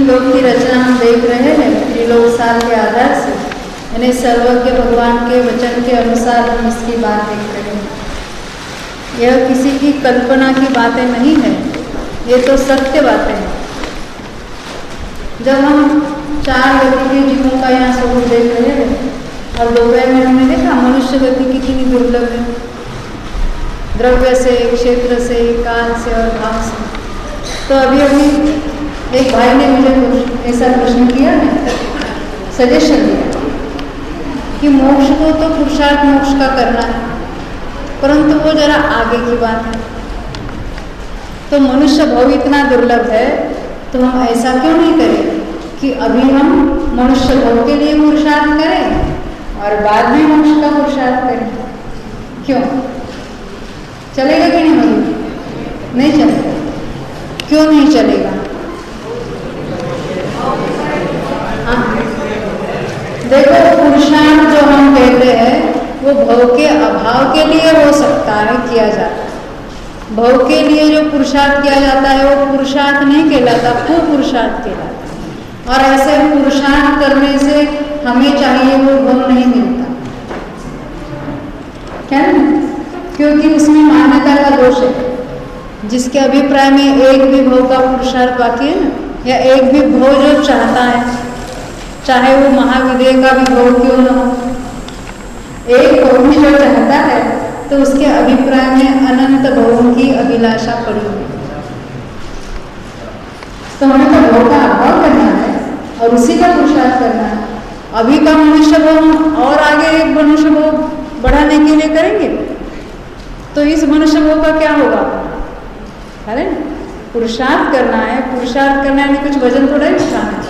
लोक की रचना हम देख रहे हैं त्रिलोक सार के आधार से, यानी सर्वज्ञ भगवान के वचन के अनुसार हम इसकी बात देख रहे हैं। यह किसी की कल्पना की बातें नहीं है, ये तो सत्य बातें हैं। जब हम 4 गति के जीवों का यहाँ स्वरूप देख रहे हैं और दोपहर में हमने देखा मनुष्य गति कितनी दुर्लभ है, द्रव्य से, क्षेत्र से, काल से और भाव से। तो अभी एक भाई ने मुझे ऐसा प्रश्न किया है, सजेशन दिया कि मोक्ष को तो पुरुषार्थ मोक्ष का करना है, परंतु वो जरा आगे की बात है। तो मनुष्य भव इतना दुर्लभ है, तो हम ऐसा क्यों नहीं करें कि अभी हम मनुष्य भव के लिए पुरुषार्थ करें और बाद में मोक्ष का पुरुषार्थ करें। क्यों चलेगा कि नहीं चलेगा? क्यों नहीं चलेगा? हाँ, देखो पुरुषार्थ जो हम कहते हैं वो भव के अभाव के लिए हो सकता है किया जाता है। भव के लिए जो पुरुषार्थ किया जाता है वो पुरुषार्थ नहीं कहलाता, कुपुरुषार्थ कहलाता। और ऐसे पुरुषार्थ करने से हमें चाहिए वो भव नहीं मिलता, क्या है? क्योंकि उसमें मान्यता का दोष है। जिसके अभिप्राय में एक भी भव का पुरुषार्थ बाकी है ना, या एक भी भव जो चाहता है, चाहे वो महाविदेह का भी भव क्यों न हो, एक भव भी जो चाहता है तो उसके अभिप्राय में अनंत भवों की अभिलाषा पड़ी है। तो हमें तो भव का अभाव करना है और उसी का पुरुषार्थ करना है। अभी का मनुष्य भव और आगे एक मनुष्य भव बढ़ाने के लिए करेंगे तो इस मनुष्य भव का क्या होगा? अरे पुरुषार्थ करना है, पुरुषार्थ करना है, कुछ वजन थोड़ा ही उठाना है,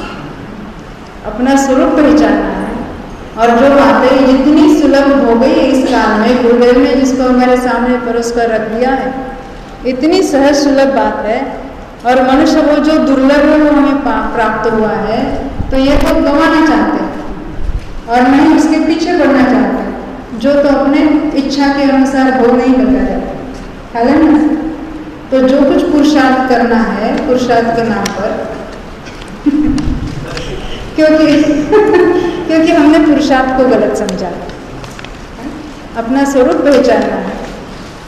अपना स्वरूप पहचानना है। और जो बातें इतनी सुलभ हो गई इस काल में, गुरुदेव ने जिसको हमारे सामने परोस कर रख दिया है, इतनी सहज सुलभ बात है। और मनुष्य वो जो दुर्लभ है वो हमें प्राप्त हुआ है, तो ये तो गंवाना चाहते हैं और नहीं उसके पीछे बढ़ना चाहते हैं, जो तो अपने इच्छा के अनुसार भोग नहीं बता जाता है ना। तो जो कुछ पुरुषार्थ करना है पुरुषार्थ के नाम पर क्योंकि हमने पुरुषार्थ को गलत समझा, अपना स्वरूप पहचानना है।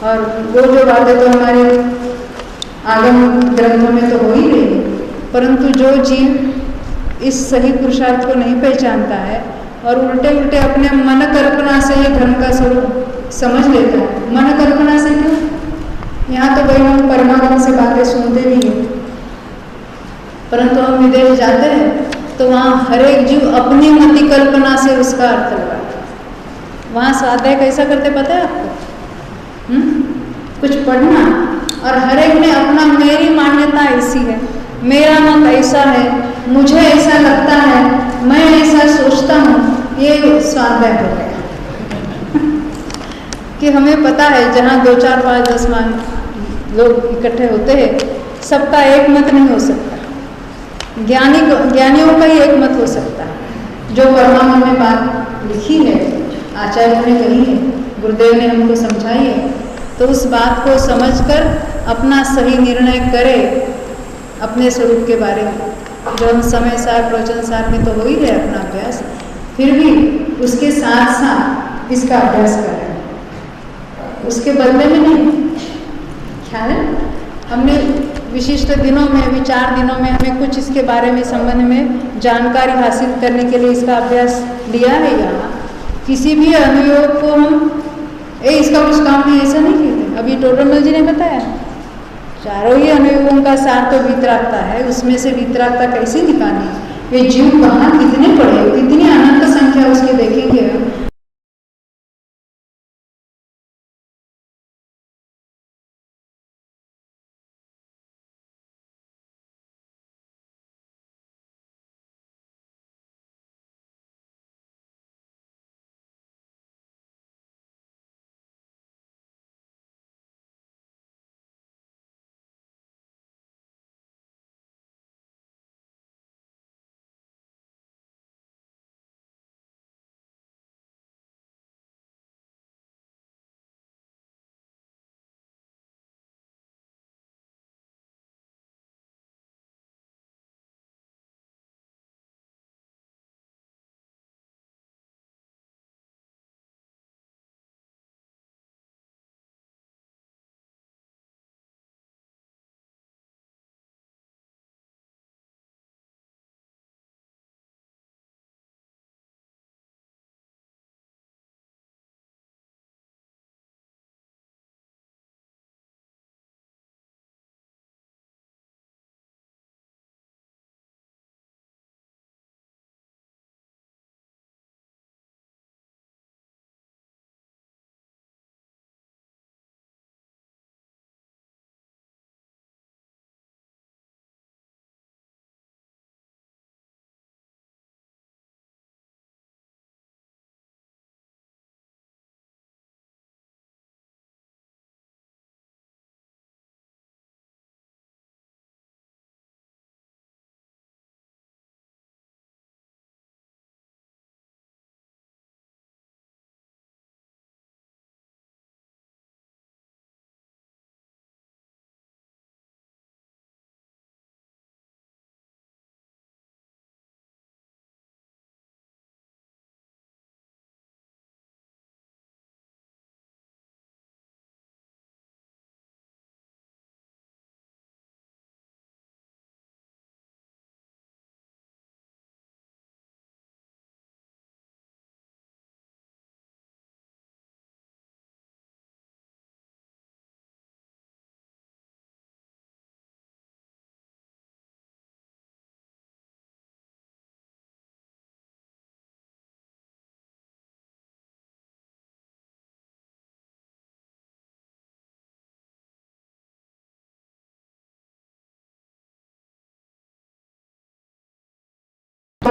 और वो जो बातें तो हमारे आगम ग्रंथों में तो हो ही रही है, परंतु जो जीव इस सही पुरुषार्थ को नहीं पहचानता है और उल्टे उल्टे अपने मन कल्पना से ही धर्म का स्वरूप समझ लेता है। मन कल्पना से क्यों? यहाँ तो भाई हम परमात्मा से बातें सुनते भी हैं, परंतु हम विदेश जाते हैं तो वहाँ हर एक जीव अपनी मति कल्पना से उसका अर्थ लगाता है। वहाँ स्वाध्याय कैसा करते पता है आपको? कुछ पढ़ना और हर एक ने अपना, मेरी मान्यता ऐसी है, मेरा मत ऐसा है, मुझे ऐसा लगता है, मैं ऐसा सोचता हूँ, ये स्वाध्याय हो गया। कि हमें पता है जहाँ 2, 4, 5, 10 लोग इकट्ठे होते हैं, सबका एक मत नहीं हो सकता। ज्ञानियों का ही एक मत हो सकता है। जो परमात्मा में बात लिखी है, आचार्यों ने कही है, गुरुदेव ने हमको समझाई है, तो उस बात को समझकर अपना सही निर्णय करे अपने स्वरूप के बारे में। जो हम समय सार प्रवचन सार में तो हो ही रहे अपना अभ्यास, फिर भी उसके साथ साथ इसका अभ्यास करें, उसके बदले में नहीं। ख्याल है? हमने विशिष्ट दिनों में, विचार दिनों में हमें कुछ इसके बारे में संबंध में जानकारी हासिल करने के लिए इसका अभ्यास लिया है। यहाँ किसी भी अनुयोग को हम इसका कुछ काम नहीं ऐसा नहीं कहते। अभी टोडरमल जी ने बताया चारों ही अनुयोगों का सार तो वितरागता है, उसमें से वितरागता कैसे निकालनी, ये जीव कहाँ कितने पड़े, कितनी अनंत संख्या उसके देखेंगे हम।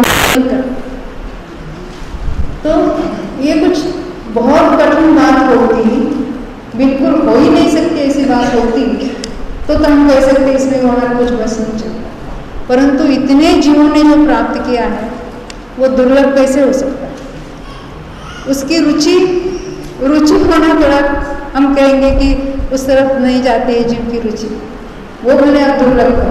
नहीं कर। तो ये कुछ बहुत कठिन बात होती, बिल्कुल हो ही नहीं सकती ऐसी बात होती, तो हम कह सकते इसमें हमारा कुछ बस नहीं चलता। परंतु इतने जीवों ने जो प्राप्त किया है वो दुर्लभ कैसे हो सकता है? उसकी रुचि होना थोड़ा हम कहेंगे कि उस तरफ नहीं जाती है जीव की रुचि, वो भले आप दुर्लभ हो,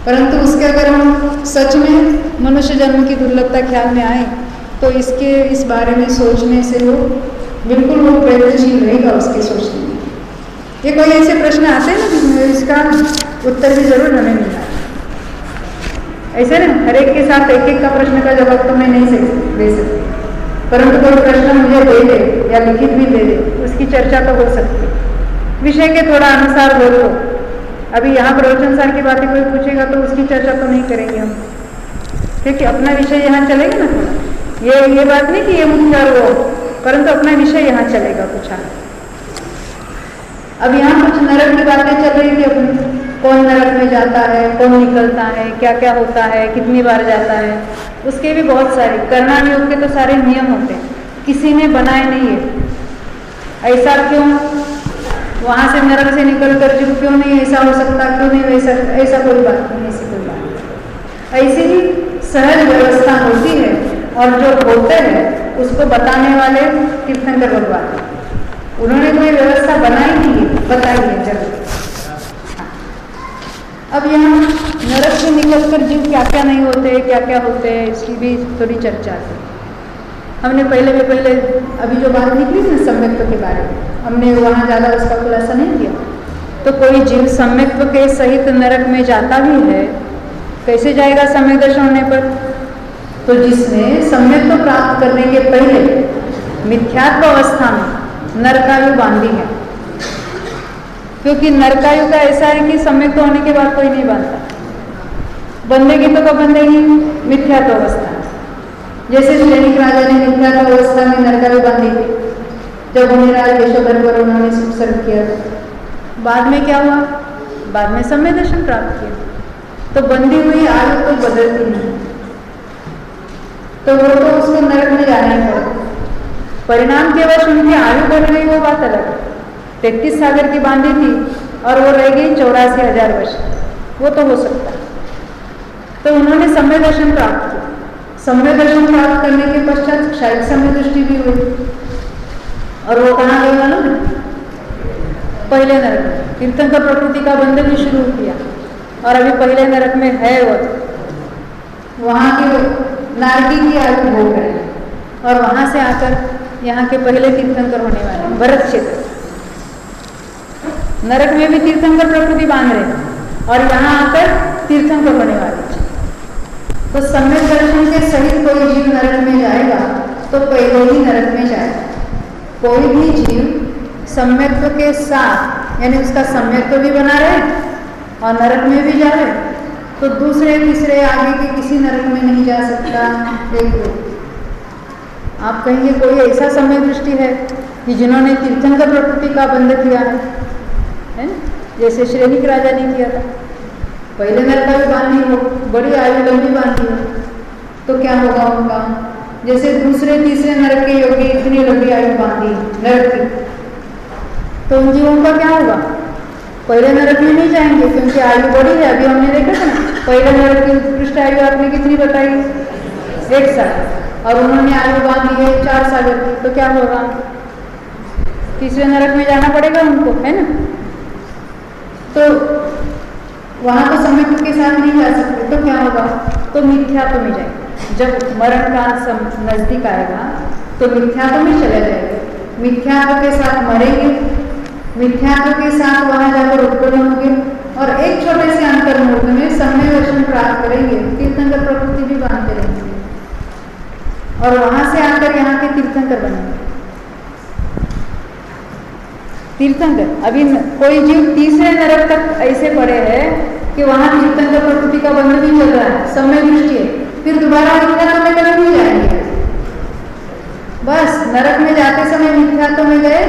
परंतु उसके अगर हम सच में मनुष्य जन्म की दुर्लभता ख्याल में आए तो इस बारे में सोचने से वो बिल्कुल वो प्रयत्नशील रहेगा उसके सोचने में। ये कोई ऐसे प्रश्न आते हैं ना इसका उत्तर भी जरूर हमें मिलता है। ऐसे ना हर एक के साथ एक एक का प्रश्न का जवाब तो मैं नहीं दे सकती, परंतु कोई प्रश्न मुझे दे दे या लिखित भी दे दे, उसकी चर्चा तो हो सकती है विषय के थोड़ा अनुसार हो। तो अभी यहाँ प्रवचनसार की बातें कोई पूछेगा तो उसकी चर्चा तो नहीं करेंगे हम, क्योंकि अपना विषय यहाँ चलेगा ना थोड़ा। ये बात नहीं कि ये मुख्य और वो, परंतु अपना विषय यहाँ चलेगा कुछ आगे। अब यहाँ कुछ नरक की बातें चल रही थी अपनी, कौन नरक में जाता है, कौन निकलता है, क्या क्या होता है, कितनी बार जाता है, उसके भी बहुत सारे कर्णाम योग के तो सारे नियम होते हैं, किसी ने बनाए नहीं है। ऐसा क्यों, वहां से नरक से निकल कर जीव क्यों नहीं ऐसा हो सकता, क्यों नहीं वैसा, ऐसा कोई बात नहीं, ऐसी कोई बात। ऐसी ही सहज व्यवस्था होती है और जो होते हैं उसको बताने वाले तीर्थंकर भगवान, उन्होंने कोई व्यवस्था बनाई नहीं है, बताई है जरूर। अब यहाँ नरक से निकलकर जीव क्या क्या नहीं होते, क्या क्या होते हैं, इसकी भी थोड़ी चर्चा है। हमने पहले अभी जो बात निकली ना सम्यक्त्व के बारे में, हमने वहाँ ज़्यादा उसका खुलासा नहीं किया। तो कोई जीव सम्यक्त्व के सहित नरक में जाता भी है, कैसे जाएगा सम्यक दर्शन होने पर? तो जिसने सम्यक्त्व प्राप्त करने के पहले मिथ्यात्व अवस्था में नरकायु बांधी है, क्योंकि नरकायु का ऐसा है कि सम्यक्त्व होने के बाद कोई नहीं बांधता, बंधेगी तो कब बंधेगी? मिथ्यात्व अवस्था। जैसे श्रेणिक राजा ने मिथ्यात्व अवस्था में नरकायु बांधी थी, जब मुनिराज यशोधर पर उन्होंने सुसर्ग किया, बाद में क्या हुआ? बाद में सम्यक दर्शन प्राप्त किया। तो बंधी हुई आयु कोई बदलती नहीं, तो वो तो उसको नरक में जाना ही पड़ेगा। परिणाम केवल उनकी आयु बढ़ गई वो बात अलग है। 33 सागर की बांधी थी और वो रह गई 84,000 वर्ष, वो तो हो सकता है। तो उन्होंने सम्यक दर्शन प्राप्त किया। सम्यक दर्शन प्राप्त करने के पश्चात शायद सम्यक दृष्टि भी हुई, और वो कहाँ गए मालूम? पहले नरक में तीर्थंकर प्रकृति का बंधन भी शुरू किया, और अभी पहले नरक में है वो, वहाँ के नारकी की आयु भोग रहे हैं, और वहाँ से आकर यहाँ के पहले तीर्थंकर होने वाले भरत क्षेत्र। नरक में भी तीर्थंकर प्रकृति बांध रहे और यहाँ आकर तीर्थंकर होने वाले। तो सम्यक दर्शन के सहित कोई जीव नरक में जाएगा तो पहले ही नरक में जाएगा। कोई भी जीव सम्यक्त्व के साथ, यानी उसका सम्यक्त्व भी बना रहे और नरक में भी जाए, तो दूसरे तीसरे आगे के किसी नरक में नहीं जा सकता। एक आप कहेंगे कोई ऐसा सम्यक दृष्टि है कि जिन्होंने तीर्थंकर प्रकृति का बंध किया है, जैसे श्रेणिक राजा ने किया था, पहले नरकायु बांधी हो, बड़ी आयु लंबी बांधी हो, तो क्या होगा उनका? जैसे दूसरे तीसरे नरक के योगी इतनी लंबी आयु बांधी नरक की, तो उन जीवों का क्या होगा? पहले नरक में नहीं जाएंगे क्योंकि आयु बड़ी है। अभी हमने देखा था ना, पहले नरक की उत्कृष्ट आयु आपने कितनी बताई? 1 साल, और उन्होंने आयु बांधी है 4 साल की, तो क्या होगा? तीसरे नरक में जाना पड़ेगा उनको, है ना? तो वहां तो सम्यक्त्व के साथ नहीं जा सकते, तो क्या होगा? तो मिथ्यात्व में जाएंगे। जब मरण काल नजदीक आएगा तो मिथ्यात्व में चले जाएंगे, मिथ्यात्व के साथ मरेंगे, मिथ्यात्व के साथ वहां जाकर उत्पन्न होंगे, और एक छोटे से अंतर मुहूर्त में सम्यक दर्शन प्राप्त करेंगे, तीर्थंकर प्रकृति भी बांधते रहेंगे, और वहां से आकर यहाँ के तीर्थंकर बनेंगे। तीर्थंकर अभी कोई जीव तीसरे नरक तक ऐसे पड़े हैं कि वहां तीर्थंकर प्रकृति का बंधन भी चल रहा है, सम्यक दृष्टि है, फिर दोबारा मिथ्यात्व में कभी नहीं जाएंगे। बस नरक में जाते समय मिथ्यात्व में गए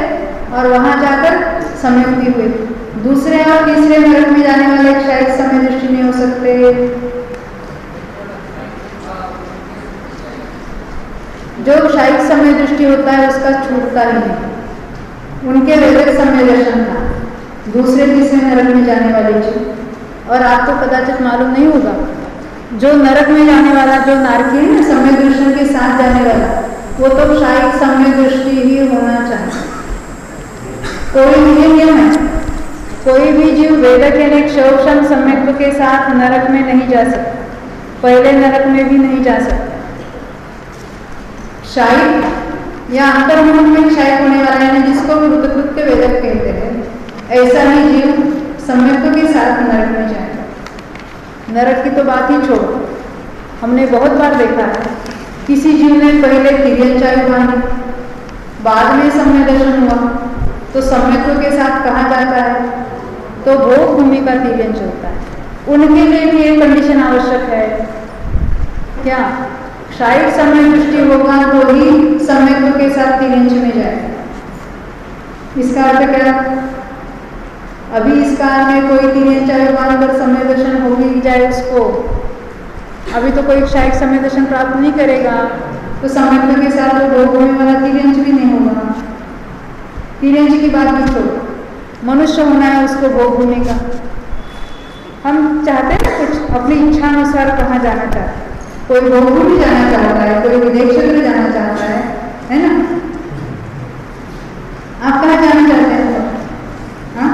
और वहां जाकर सम्यक भी हुए। दूसरे और तीसरे नरक में जाने वाले शायद सम्यक दृष्टि नहीं हो सकते, दृष्टि होता है उसका छूटता ही नहीं। उनके वैदिक समय दर्शन था दूसरे तीसरे नरक में जाने वाले जीव। और आपको कदाचित मालूम नहीं होगा, जो नरक में जाने वाला जो नारकी है ना, समय दर्शन के साथ जाने वाला, वो तो शायद समय दृष्टि ही होना चाहिए। कोई भी नियम है, कोई भी जीव वेदक यानी क्षोक्षम सम्यक्त्व के साथ नरक में नहीं जा सकता, पहले नरक में भी नहीं जा सकता। शायद या अंतर्मुख में क्षय होने वाला है जिसको कृत्य वेदक कहते हैं, ऐसा ही जीव सम्यक्त्व के साथ नरक में जाएगा। नरक की तो बात ही छोड़ो, हमने बहुत बार देखा है किसी जीव ने पहले तिर्यंचायु बांधी, बाद में सम्य दर्शन हुआ, तो सम्यक्त्व के साथ कहा जाता है तो भोग भूमि का तिर्यंच होता है। उनके लिए भी एक कंडीशन आवश्यक है, क्या शायद समय दृष्टि होगा तो ही सम्यक्त्व के साथ तिर्यंच में जाएगा। इसका अर्थ क्या? अभी इस काल में कोई तिर्यंचायु बांधकर समय दर्शन हो ही जाए उसको, अभी तो कोई शायद समय दर्शन प्राप्त नहीं करेगा, तो सम्यक्त्व के साथ तो भोग भूमि वाला तिर्यंच भी नहीं होगा। तिर्यंच की बात भी छोड़ो, मनुष्य होना है उसको भोग भूमि का। हम चाहते हैं कुछ अपनी इच्छा अनुसार कहाँ जाना चाहते हैं, कोई भोग भूमि जाना चाहता है, कोई विदेश क्षेत्र जाना चाहता है ना? आप कहाँ जाना चाहते हैं? हाँ,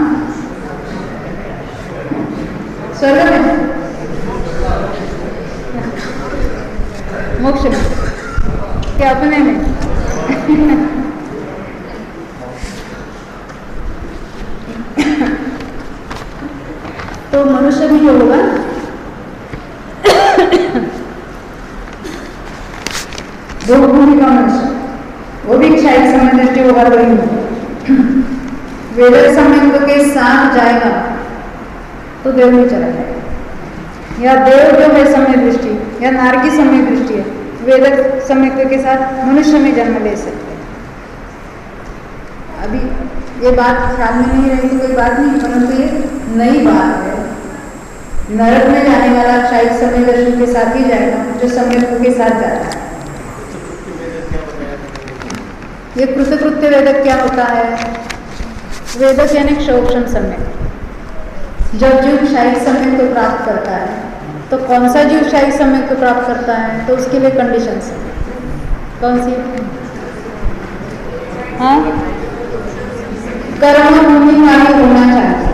स्वर्ग में, मोक्ष में, क्या अपने में? तो मनुष्य भी जो होगा भोग भूमि का मनुष्य, वो भी क्षायिक समय दृष्टि होगा तो ही वेदक सम्यक्त्व के साथ जाएगा तो देव में चला जाएगा, या देव जो है समय दृष्टि या नारकी समय दृष्टि है, वेदक सम्यक्त्व के साथ मनुष्य में जन्म ले सकते हैं। अभी ये बात ख्याल में नहीं रही तो कोई बात नहीं, परंतु ये नई बात है। नरक में जाने वाला शायद समय दर्शन के साथ ही जाएगा जो सम्यक्त्व के साथ जाता है। ये कृतकृत्य वेदक क्या होता है? वेदक यानी क्षोक्षम सम्यक्त्व। जब जीव शायद सम्यक्त्व प्राप्त करता है, तो कौन सा जीव शायद सम्यक्त्व प्राप्त करता है? तो उसके लिए कंडीशंस है। कौन सी? हाँ, कर्म भूमि वाली होना चाहिए,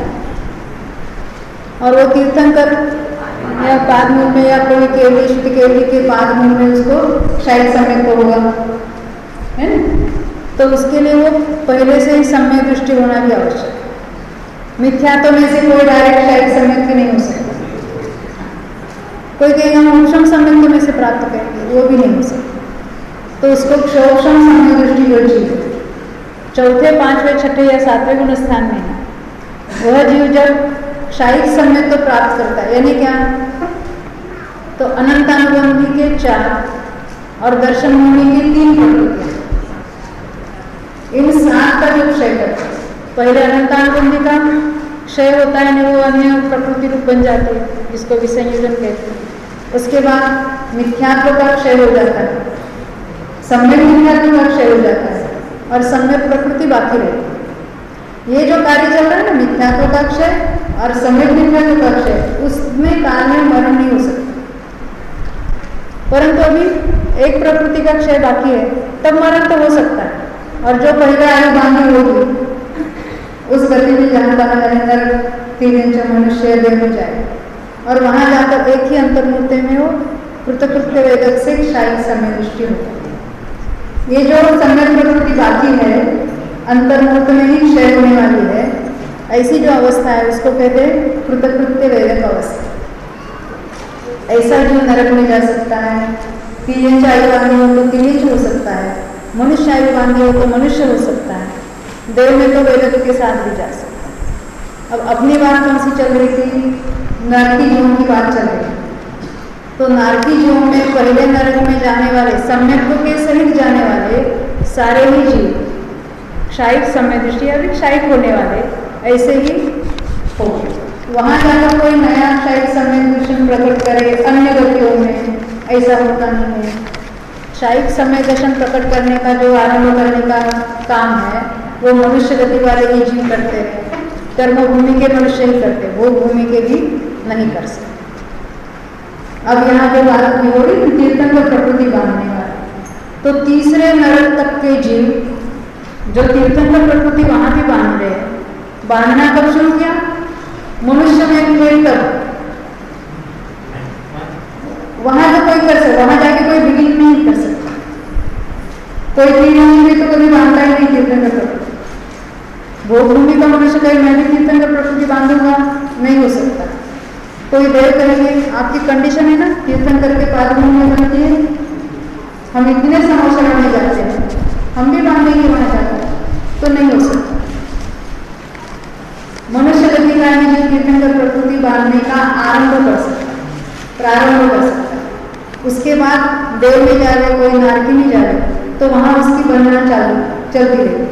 और वो तीर्थंकर या पादमूल में या कोई केवली शुद्ध केवली के पादमूल में उसको शायद सम्यक्त्व होगा, है ना? तो उसके लिए वो पहले से ही सम्य दृष्टि होना भी आवश्यक है। मिथ्यात्व में से कोई डायरेक्ट शायद सम्यक्त्व नहीं हो सकता। कोई कहेगा मोक्षम सम्यक्त्व में से प्राप्त करेंगे, वो भी नहीं हो सकता। तो उसको क्षोक्षम सम्य दृष्टि जो जीव चौथे, पांचवें, छठे या सातवें गुण स्थान में है, वह जीव जब शायद सम्यक्त्व प्राप्त करता है, यानी क्या? तो अनंतानुबंधी के 4 और दर्शन भूमि के 3 प्रकृतियां, इन 7 का जो क्षय करता है, पहले अनंतानुबंधी का क्षय होता है ना, वो अन्य प्रकृति रूप बन जाती है जिसको विसंयोजन कहते हैं। उसके बाद मिथ्यात्व का क्षय हो जाता है, सम्यक मिथ्यात्व का क्षय हो जाता है, और सम्यक प्रकृति बाकी रहती है। ये जो कार्य चल रहा है ना, मिथ्यात्व का क्षय और सम्यक मिथ्यात्व का क्षय, उसमें काल में मरण नहीं हो सकता। परंतु अभी एक प्रकृति का क्षय बाकी है, तब मरण तो हो सकता है। और जो पहले आयु बांधी होगी उस गति में जहाँ कहा नरेंद्र तिर्यंच मनुष्य देव में जाए, और वहां जाकर एक ही अंतर्मूर्ति में वो कृतकृत्य वेदक से शायद समय दृष्टि होती है। ये जो सम्यक प्रकृति बाकी है, अंतर्मूर्त में ही क्षय होने वाली है, ऐसी जो अवस्था है उसको कहते हैं कृतकृत्य वेदक अवस्था। ऐसा जो नरक में जा सकता है, तिर्यंच आयु बांधी हो तो तिर्यंच हो सकता है, मनुष्य आयु बांधी हो तो मनुष्य हो सकता है, देव में तो वेदक के साथ भी जा सकता है। अब अपनी बात कौन सी चल रही थी? नारकी जीवों की बात चल रही है। तो नारकी जीवों में पहले नरक में जाने वाले, सम्यक्त्व के सहित जाने वाले सारे ही जीव क्षायिक समय दृष्टि या क्षायिक होने वाले ऐसे ही हो। वहां जाकर कोई नया क्षायिक समय दृष्टि प्रकट करे अन्य गतियों में, ऐसा होता नहीं है। शायिक समय दर्शन प्रकट करने का जो आरंभ करने का काम है वो मनुष्य गति वाले ही जीव करते हैं, कर्मभूमि के मनुष्य ही करते, वो भूमि के भी नहीं कर सकते। अब यहाँ जो बात हो रही तीर्थंकर प्रकृति बांधने वाला, तो तीसरे नरक तक के जीव जो तीर्थंकर प्रकृति वहां भी बांध रहे हैं, बांधना कब शुरू किया? मनुष्य में थे तब। वहां तो कोई कर सकता, वहां जाके कोई बिगिन नहीं कर सकता, कोई तीन भी तो कभी बांधता ही नहीं तीर्थंकर प्रकृति। वो भूमि का मनुष्य कहे मैं भी तीर्थंकर प्रकृति बांधूंगा, नहीं हो सकता। कोई देर करेंगे, आपकी कंडीशन है ना, तीर्थंकर के पाद भूमि बनती है, हम इतने समाचार में जाते हैं, हम भी बांधेंगे वहां जाकर, तो नहीं हो सकता। मनुष्य गति का जो तीर्थंकर प्रकृति बांधने का आरंभ कर सकता है, प्रारंभ कर सकता है। उसके बाद देव में जा रहे, कोई नारकी में जा रहे, तो वहां उसकी बंधना चलती रहेगी,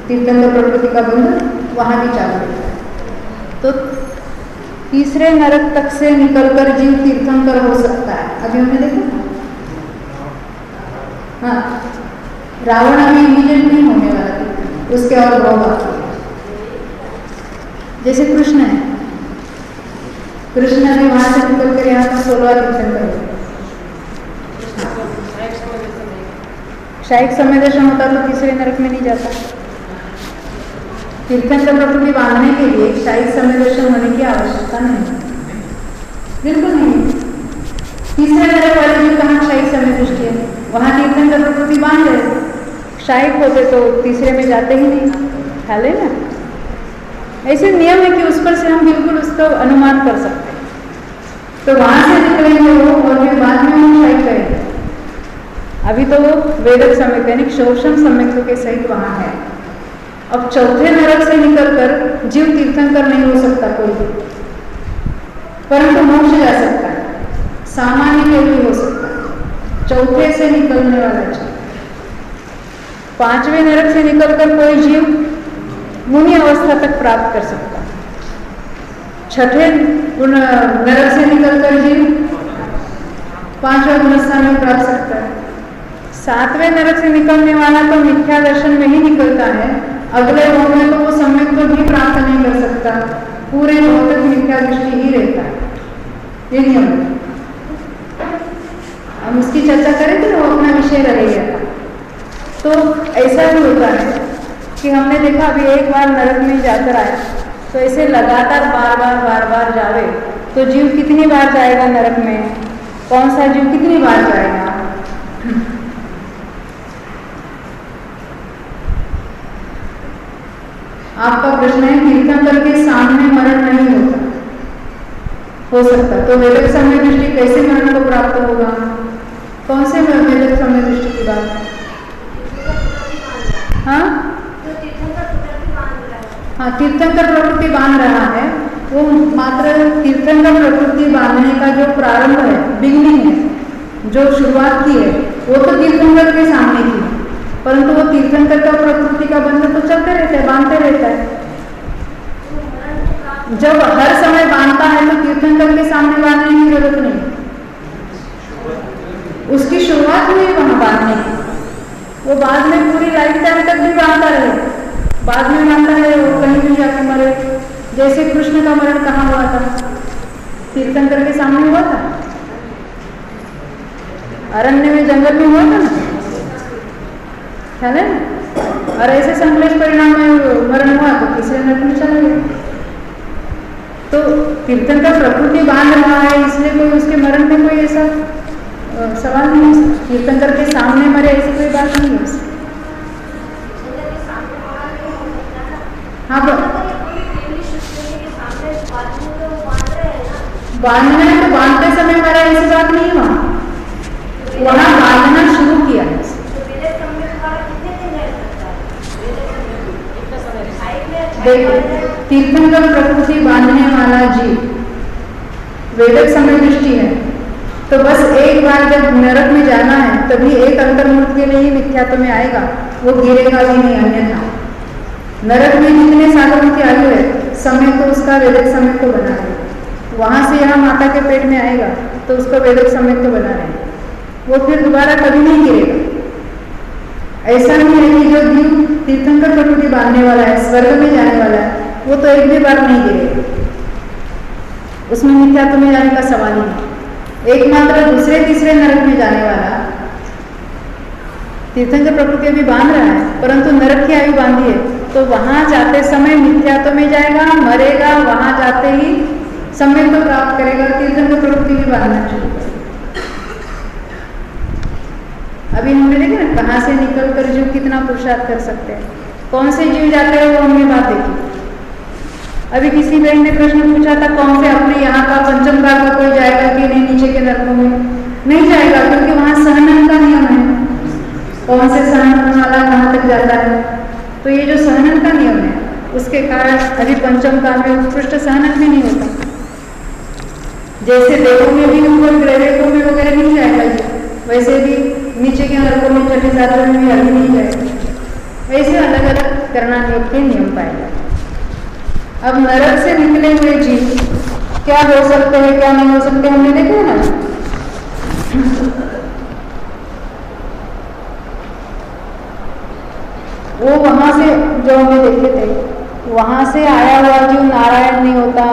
तीर्थंकर प्रकृति का बंधन वहां भी चालू रहता है। तो तीसरे नरक तक से निकलकर जीव तीर्थंकर हो सकता है। अभी हमने देखा, हाँ, रावण अभी इमीडिएट नहीं होने वाला था, उसके और बहुत बाकी है। जैसे कृष्ण है, कृष्ण अभी वहां से निकलकर यहाँ पर 16 तीर्थंकर हो। शायिक समय दर्शन होता तो तीसरे नरक में नहीं जाता। तीर्थंकर प्रकृति बांधने के लिए शायिक समय दर्शन होने की आवश्यकता नहीं, बिल्कुल नहीं। तीसरे नरक वाले जो कहाँ शायिक समय दृष्टि है, वहां तीर्थंकर प्रकृति बांध रहे, शायिक होते तो तीसरे में जाते ही नहीं, ख्याल है ना। ऐसे नियम है कि उस पर से हम बिल्कुल उसको अनुमान कर सकते हैं। तो वहां से निकलेंगे वो, और फिर बाद में हम शायिक करेंगे। अभी तो वो वेदक सम्यक यानी शोषण सम्यक के सहित वहां है। अब चौथे नरक से निकलकर जीव तीर्थंकर नहीं हो सकता कोई भी, परंतु मोक्ष जा सकता है, सामान्य के लिए हो सकता है। चौथे से निकलने वाला जीव, पांचवें नरक से निकलकर कोई जीव मुनि अवस्था तक प्राप्त कर सकता है। छठे नरक से निकलकर जीव 5वां गुणस्थान में प्राप्त सकता है। 7वें नरक से निकलने वाला तो मिथ्या दर्शन में ही निकलता है, अगले भाव में तो वो सम्यक को भी प्राप्त नहीं कर सकता, पूरे भौतिक मिथ्या दृष्टि ही रहता है। ये नियम है। हम उसकी चर्चा करें तो वो अपना विषय रहेगा। तो ऐसा भी होता है कि हमने देखा अभी एक बार नरक में जाकर आया, तो ऐसे लगातार बार बार जावे तो जीव कितनी बार जाएगा नरक में, कौन सा जीव कितनी बार जाएगा। आपका प्रश्न है तीर्थंकर के सामने मरण नहीं होता, हो सकता, तो वेदक समय दृष्टि कैसे मरण को प्राप्त होगा? कौन से वेदक समय दृष्टि की बात है? हाँ हाँ, तीर्थंकर प्रकृति बांध रहा है, वो मात्र तीर्थंकर प्रकृति बांधने का जो प्रारंभ है, बिगनिंग है, जो शुरुआत की है, वो तो तीर्थंकर के सामने की है, परंतु वो तीर्थंकर का प्रकृति का बंधन तो चलते रहता है, बांधते रहता है। जब हर समय बांधता है तो तीर्थंकर के सामने बांधने की जरूरत नहीं, उसकी शुरुआत हुई वहां बांधने की, वो बाद में पूरी लाइफ टाइम तक भी बांधता रहे, बाद में बांधता रहे, वो कहीं भी जाकर मरे। जैसे कृष्ण का मरण कहाँ हुआ था? तीर्थंकर के सामने हुआ था, अरण्य में, जंगल में हुआ था ना, ख्याल है ना। और ऐसे संकलेश परिणाम में मरण हुआ तो तीसरे नरक में चला गया। तो तीर्थंकर प्रकृति बांध रहा है, इसलिए कोई उसके मरण में कोई ऐसा सवाल नहीं है। तीर्थंकर के सामने मरे ऐसी कोई बात नहीं है। हाँ, बांधना है तो बांधते समय मरा ऐसी बात नहीं हुआ, वहां बांधना शुरू किया है। देखो, तीर्थंकर प्रकृति बांधने वाला जीव वेदक समय दृष्टि है, तो बस एक बार जब नरक में जाना है तभी एक अंतर्मुख के लिए ही मिथ्यात्व में आएगा, वो गिरेगा भी नहीं अन्यथा। नरक में जितने साधकों की आयु है, समय तो उसका वेदक समय को बना रहे, वहां से यहाँ माता के पेट में आएगा तो उसका वेदक समय को बना रहे। वो फिर दोबारा कभी नहीं गिरेगा। ऐसा नहीं है कि जो जीव तीर्थंकर प्रकृति बांधने वाला है, स्वर्ग में जाने वाला है, वो तो एक भी बार नहीं गिरेगा, उसमें मिथ्यात्व में जाने का सवाल ही नहीं। एकमात्र दूसरे तीसरे नरक में जाने वाला तीर्थंकर प्रकृति अभी बांध रहा है, परंतु नरक की आयु बांधी है, तो वहां जाते समय मिथ्यात्व में जाएगा, मरेगा, वहां जाते ही समय को प्राप्त करेगा, तीर्थंकर प्रकृति भी बांधना शुरू करेगा। अभी हमने देखा ना कहाँ से निकल कर जीव कितना पुरुषार्थ कर सकते हैं, कौन से जीव जाते हैं वो हमने बात देखी। अभी किसी बहन ने प्रश्न पूछा था कौन से अपने यहाँ का पंचम काल का कोई जाएगा कि नहीं नीचे के नरकों में, नहीं जाएगा, क्योंकि वहां सहनन का नियम है। कौन से सहनन वाला कहाँ तक जाता है, तो ये जो सहनन का नियम है उसके कारण अभी पंचम काल में उत्कृष्ट सहनन भी नहीं होता। जैसे देवों में भी ऊपर ग्रहों में वगैरह नहीं जाएगा जी, वैसे भी नीचे के नरकों में छठे सातवें में भी अभी नहीं जाएगा। वैसे अलग अलग करना योग के नियम पाएगा। अब नरक से निकले हुए जीव क्या हो सकते हैं क्या नहीं हो सकते हमने देखा ना। वो वहां से जो हमें देखे थे, वहां से आया हुआ जीव नारायण नहीं होता।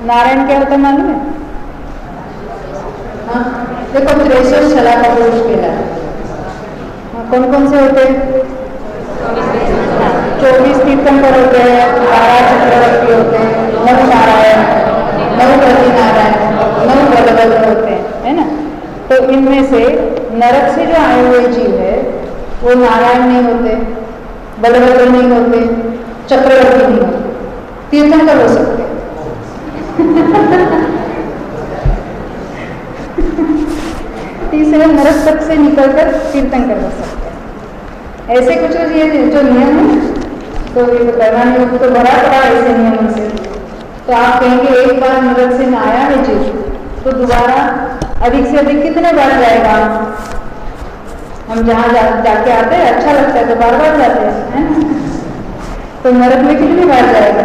नारायण क्या होता मालूम है? हाँ देखो, 63 छला का पुरुष कहलाता है। कौन कौन से होते हैं? 24 तीर्थंकर होते हैं, 12 चक्रवर्ती होते हैं, 9 नारायण, 9 प्रति नारायण, 9 बलभद्र होते हैं, है ना। तो इनमें से नरक से जो आए हुए जीव है वो नारायण नहीं होते, बलभद्र नहीं होते, चक्रवर्ती नहीं होते, तीर्थंकर हो सकते हैं। तीसरे नरक तक से निकलकर तीर्थंकर हो सकते हैं। ऐसे कुछ ये जो नियम है, तो ये करना नहीं तो भरा पड़ा ऐसे नियम से। तो आप कहेंगे एक बार नरक से न आया है जीव तो दोबारा अधिक से अधिक कितने बार जाएगा? हम जहाँ जाके आते हैं अच्छा लगता है तो बार बार जाते हैं, है ना। तो नरक में कितनी बार जाएगा?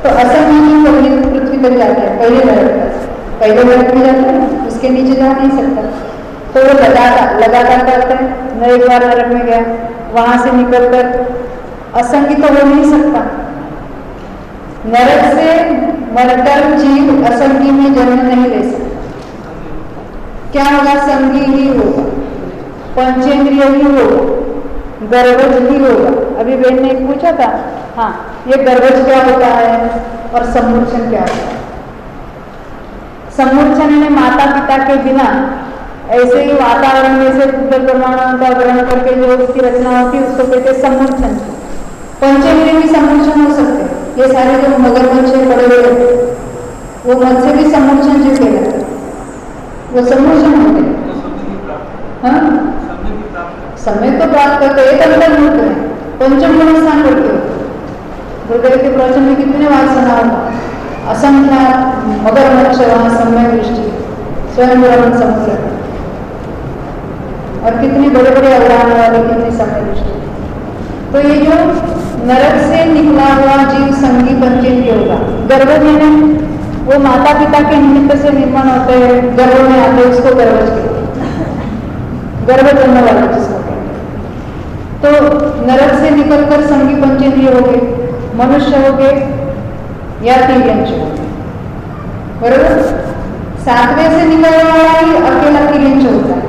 तो असल में पृथ्वी तक जाते हैं, पहले नरक तक, पहले नरक में जाते हैं, उसके नीचे जा नहीं सकता। तो वो लगातार करते हैं। न एक बार नरक में गया, वहां से निकलकर असंगी तो हो नहीं सकता। नरक से मरकर जीव असंगी में जन्म नहीं ले सकता। क्या होगा? संगी ही होगा, पंचेंद्रिय ही होगा, गर्भज ही होगा। अभी बहन ने पूछा था, हाँ ये गर्भज क्या होता है और सम्मूर्छन क्या होता है? सम्मूर्छन में माता पिता के बिना ऐसे ही वातावरण में से उद्गत परमाणुओं का ग्रहण करके जो उसकी रचना होती है उसको कहते हैं सम्मूर्छन। पंचेंद्रिय भी सम्मूर्छन हो सकते हैं। ये सारे जो मगरमच्छ पड़े हुए रहते वो मत्स्य भी सम्मूर्छन जो कहलाते हैं, वो सम्मूर्छन होते हैं। हाँ समय तो प्राप्त करते एक अंतर होते हैं, पंचम गुण स्थान करते हो। गुरुदेव के प्रवचन में कितने बार सुना होगा, असंख्या मगरमच्छ वहां समय दृष्टि स्वयं ब्रह्म समुद्र, और कितने बड़े बड़े अवदान वाले कितनी समय दृष्टि। तो ये जो नरक से निकला हुआ जीव संगी पंचेंद्रिय होगा। गर्भ में वो माता पिता के निमित्त से निर्माण होते हैं, गर्भ में आते उसको गर्भज कहते हैं, गर्भ जन्म वाला जिसको कहते हैं। तो नरक से निकलकर संगी पंचेंद्रिय हो गए, मनुष्य हो गए या तिर्यंश हो गए, बरोबर। 7वें से निकलने वाला ही अकेला तिर्यंश होता है।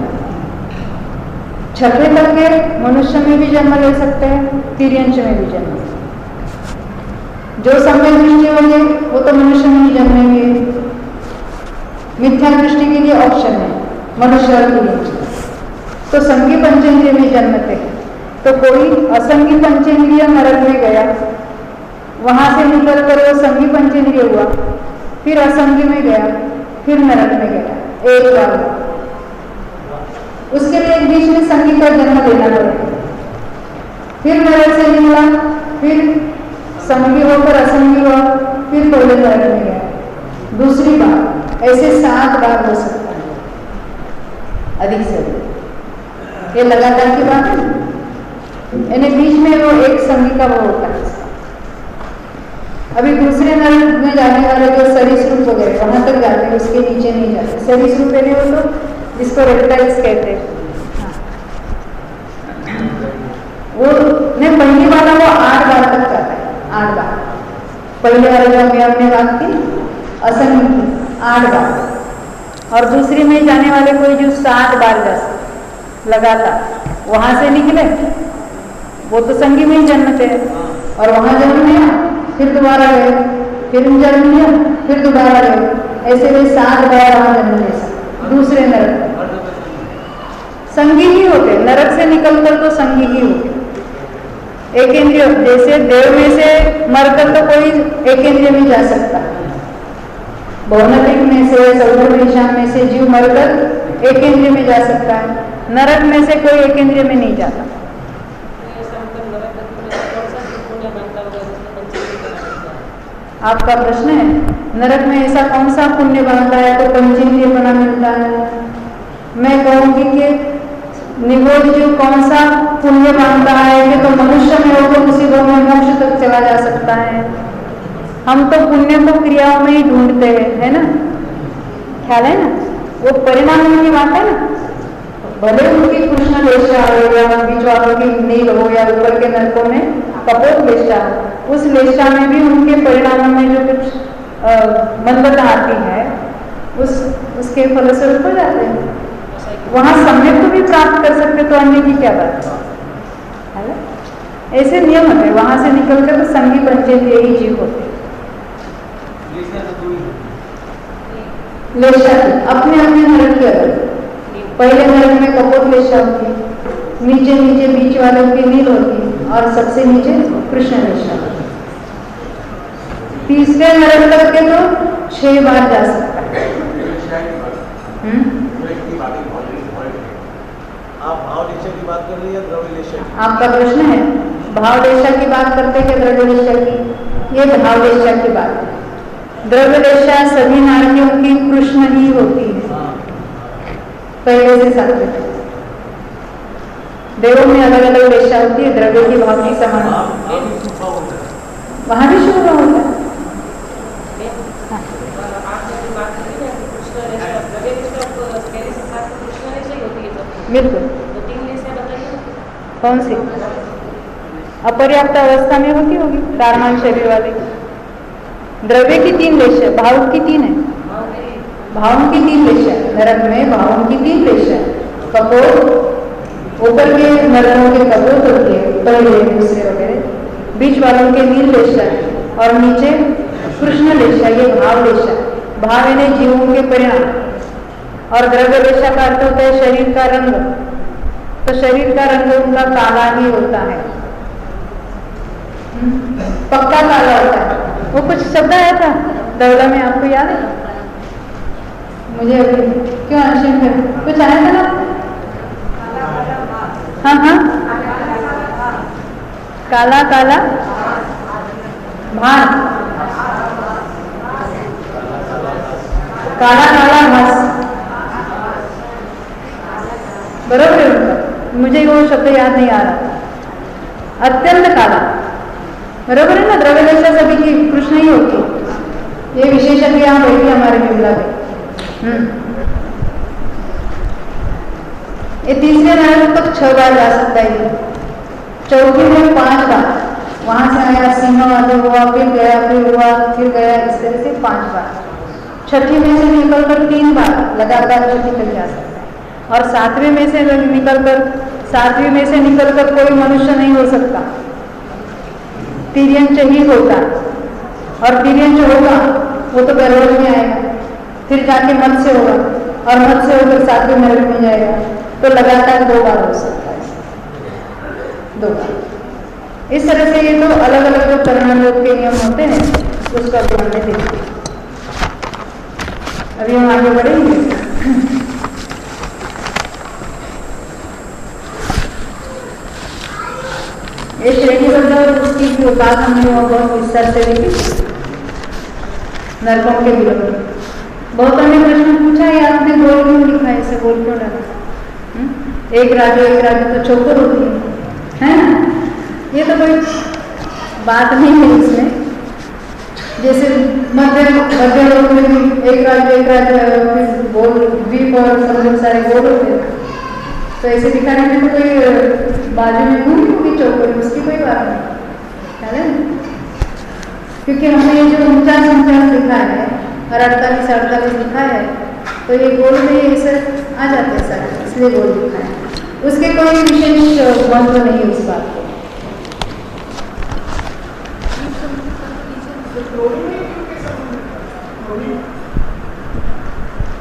6ठे तक के मनुष्य में भी जन्म ले सकते हैं, तिर्यंश में भी जन्म ले सकते हैं। जो समय दृष्टि होंगे वो तो मनुष्य में ही जन्मेंगे। मिथ्या दृष्टि के लिए ऑप्शन है मनुष्य और तिर्यंश। तो संगी पंचेंद्रिय में जन्मते हैं। तो कोई असंगी पंचेंद्रिय नरक में गया, वहां से निकलकर वो संगी पंचेंद्रिय हुआ, फिर असंगी में गया, फिर नरक में गया, एक बार। उसके लिए एक बीच में संगी का जन्म लेना पड़ेगा। फिर नरक से निकला, फिर संगी होकर असंगी हुआ, फिर पहले नरक में गया, दूसरी बार। ऐसे 7 बार हो सकता है, अधिक से अधिक। ये लगातार की बात है, यानी बीच में वो एक संगी का वो होता है। अभी दूसरे नरक में जाने वाले जो सरीसृप वगैरह वहां तक जाते हैं, उसके नीचे नहीं जाते। सरीसृप पहले वो तो इसको रेप्टाइल्स कहते हैं। वो नहीं, पहली वाला वो 8 बार तक जाता है, 8 बार। पहले वाले जो हमने बात की असंग की 8 बार, और दूसरी में जाने वाले कोई जो 7 बार जा लगातार वहां से निकले वो तो संगी में ही जन्मते हैं, और वहां जन्म लिया फिर दोबारा गए, फिर जन्म लिया फिर दोबारा गए, ऐसे वे 7 बार वहां जन्म ले सकते दूसरे नरक। संगी ही होते, नरक से निकलकर तो संगी ही होते। एक इंद्रिय जैसे देव में से मरकर तो कोई एक इंद्रिय में जा सकता, भौतिक में से सौर निशान में से जीव मरकर एक इंद्रिय में जा सकता है, नरक में से कोई एक इंद्रिय में नहीं जाता। आपका प्रश्न है नरक में ऐसा कौन सा पुण्य बनता है तो पंचेंद्रिय बना मिलता है? मैं कहूंगी कि निगोज जीव कौन सा पुण्य बनता है कि तो मनुष्य में हो तो उसी में मोक्ष तक चला जा सकता है। हम तो पुण्य को क्रियाओं में ही ढूंढते हैं, है ना, ख्याल है ना, वो परिणाम की बात है ना। भले उनकी कृष्ण लेशा हो या बीच वालों की नील हो या ऊपर के नरकों में कपोत लेशा हो, उस लेशा में भी उनके परिणामों में जो कुछ मंदता आती है उसके फलस्वरूप हो जाते हैं। वहां सम्यक को भी प्राप्त कर सकते तो अन्य की क्या बात है ना? ऐसे नियम होते, वहां से निकलकर तो संगी पंचेंद्रिय ही जीव होते। लेशा अपने अपने नरक के अलग, पहले नरक में कपोत लेशा होती है, नीचे नीचे बीच वालों की नील होती है, और सबसे नीचे कृष्ण लेशा होती है। तीसरे नरक तक के तो 6 बार जा सकता है। आप भाव लेशा की बात कर रही है, द्रव्य लेशा की? आपका प्रश्न है भाव लेशा की बात करते हैं द्रव्य लेशा की? ये भाव लेशा की बात है। द्रव्य लेशा सभी नारकियों की कृष्ण ही होती है, पहले से सातवें तक। देवों में अलग अलग लेशा होती है, द्रव्य की भाव की समान, वहां भी शुभ होता है। बिल्कुल। कौन सी? अपर्याप्त अवस्था में होगी दारमान शरीर वाले। द्रव्य की 3 लेशा, भाव की 3 है, भावों की 3 लेशा, नरक में भावों की 3 लेशा। कपोत ऊपर के नरकों के कपोत होती है, पहले दूसरे वगैरह, बीच वालों के नील लेशा और नीचे कृष्ण लेशा, ये भाव लेशा। भाव यानी जीवों के परिणाम, और द्रव्य लेशा का अर्थ होता है शरीर का रंग, तो शरीर का रंग उनका काला ही होता है, पक्का काला होता है। वो कुछ शब्द आया था दौला में, आपको याद है? मुझे अभी क्यों आंशिक है, कुछ आया था ना? हाँ हाँ, काला काला भान, काला काला भास, बरोबर है उनका। मुझे वो शब्द याद नहीं आ रहा। अत्यंत काला, बरोबर है ना। द्रव्य लेशा सभी की कृष्ण ही होती है। ये विशेषज्ञ यहाँ बैठी हमारे विमला पे। ये तीसरे नरक तक 6 बार जा सकता है, चौथी में 5 बार, वहां से आया सिंह आदि हुआ, फिर गया, फिर हुआ, फिर गया, इस तरह से 5 बार। छठी में से निकलकर 3 बार लगातार निकल जा सकता है, और 7वें में से निकलकर कोई मनुष्य नहीं हो सकता, तिर्यंच ही होता, और तिर्यंच होगा वो तो गर्भवत में आएगा, फिर जाके मत्स्य होगा, और मत्स्य होकर 7वें नरक में जाएगा, तो लगातार 2 बार हो सकता है, 2 बार। इस तरह से ये तो अलग अलग जो परिणाम योग के नियम होते हैं उसका ध्यान में देखिए। अभी हम आगे बढ़ेंगे। ये श्रेणीबद्ध और उसकी जो बात हमने वो बहुत विस्तार से देखी नरकों के विरोध। बहुतों ने प्रश्न पूछा है आपने गोल क्यों लिखा है, ऐसे गोल क्यों डाला? एक राजू तो चौकर होती है ना। ये तो कोई बात नहीं है इसमें। जैसे मध्य लोग में भी एक राज्य फिर बोल द्वीप जीव और सब लोग सारे गोल होते हैं, तो ऐसे दिखाने में तो कोई बाजू में घूमी होगी चौकोर, उसकी कोई बात नहीं है ना, क्योंकि हमने ये जो 49 लिखा है और 48 लिखा है, तो ये गोल में ऐसे आ जाते हैं सारे, इसलिए गोल लिखा है, उसके कोई विशेष महत्व नहीं है उस बात को।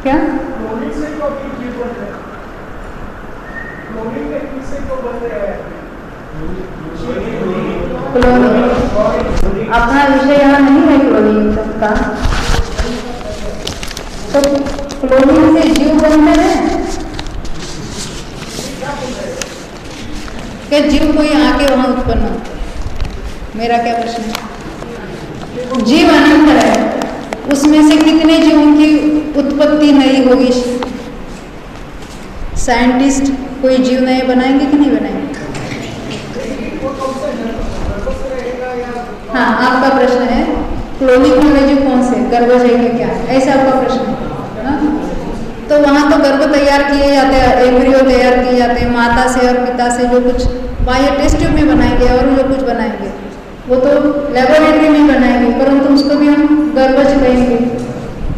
क्या क्लोनिंग अपना विषय यहाँ नहीं है क्लोनिंग का, तो क्लोनिंग से जीव बनते हैं क्या? जीव कोई आके वहां उत्पन्न होते हैं? मेरा क्या प्रश्न है? जीव अनंत है, उसमें से कितने जीवों की उत्पत्ति नई होगी? साइंटिस्ट कोई जीव नए बनाएंगे कि नहीं बनाएंगे? हाँ, आपका प्रश्न है क्लोनिंग में जीव कौन से गर्भज है क्या, ऐसा आपका प्रश्न है? तो वहाँ तो गर्भ तैयार किए जाते हैं, एम्ब्रियो तैयार किए जाते हैं माता से और पिता से, जो कुछ बाह्य टेस्ट ट्यूब में बनाएंगे और जो कुछ बनाएंगे वो तो लेबोरेटरी में बनाएंगे, परंतु उसको भी हम गर्भज कहेंगे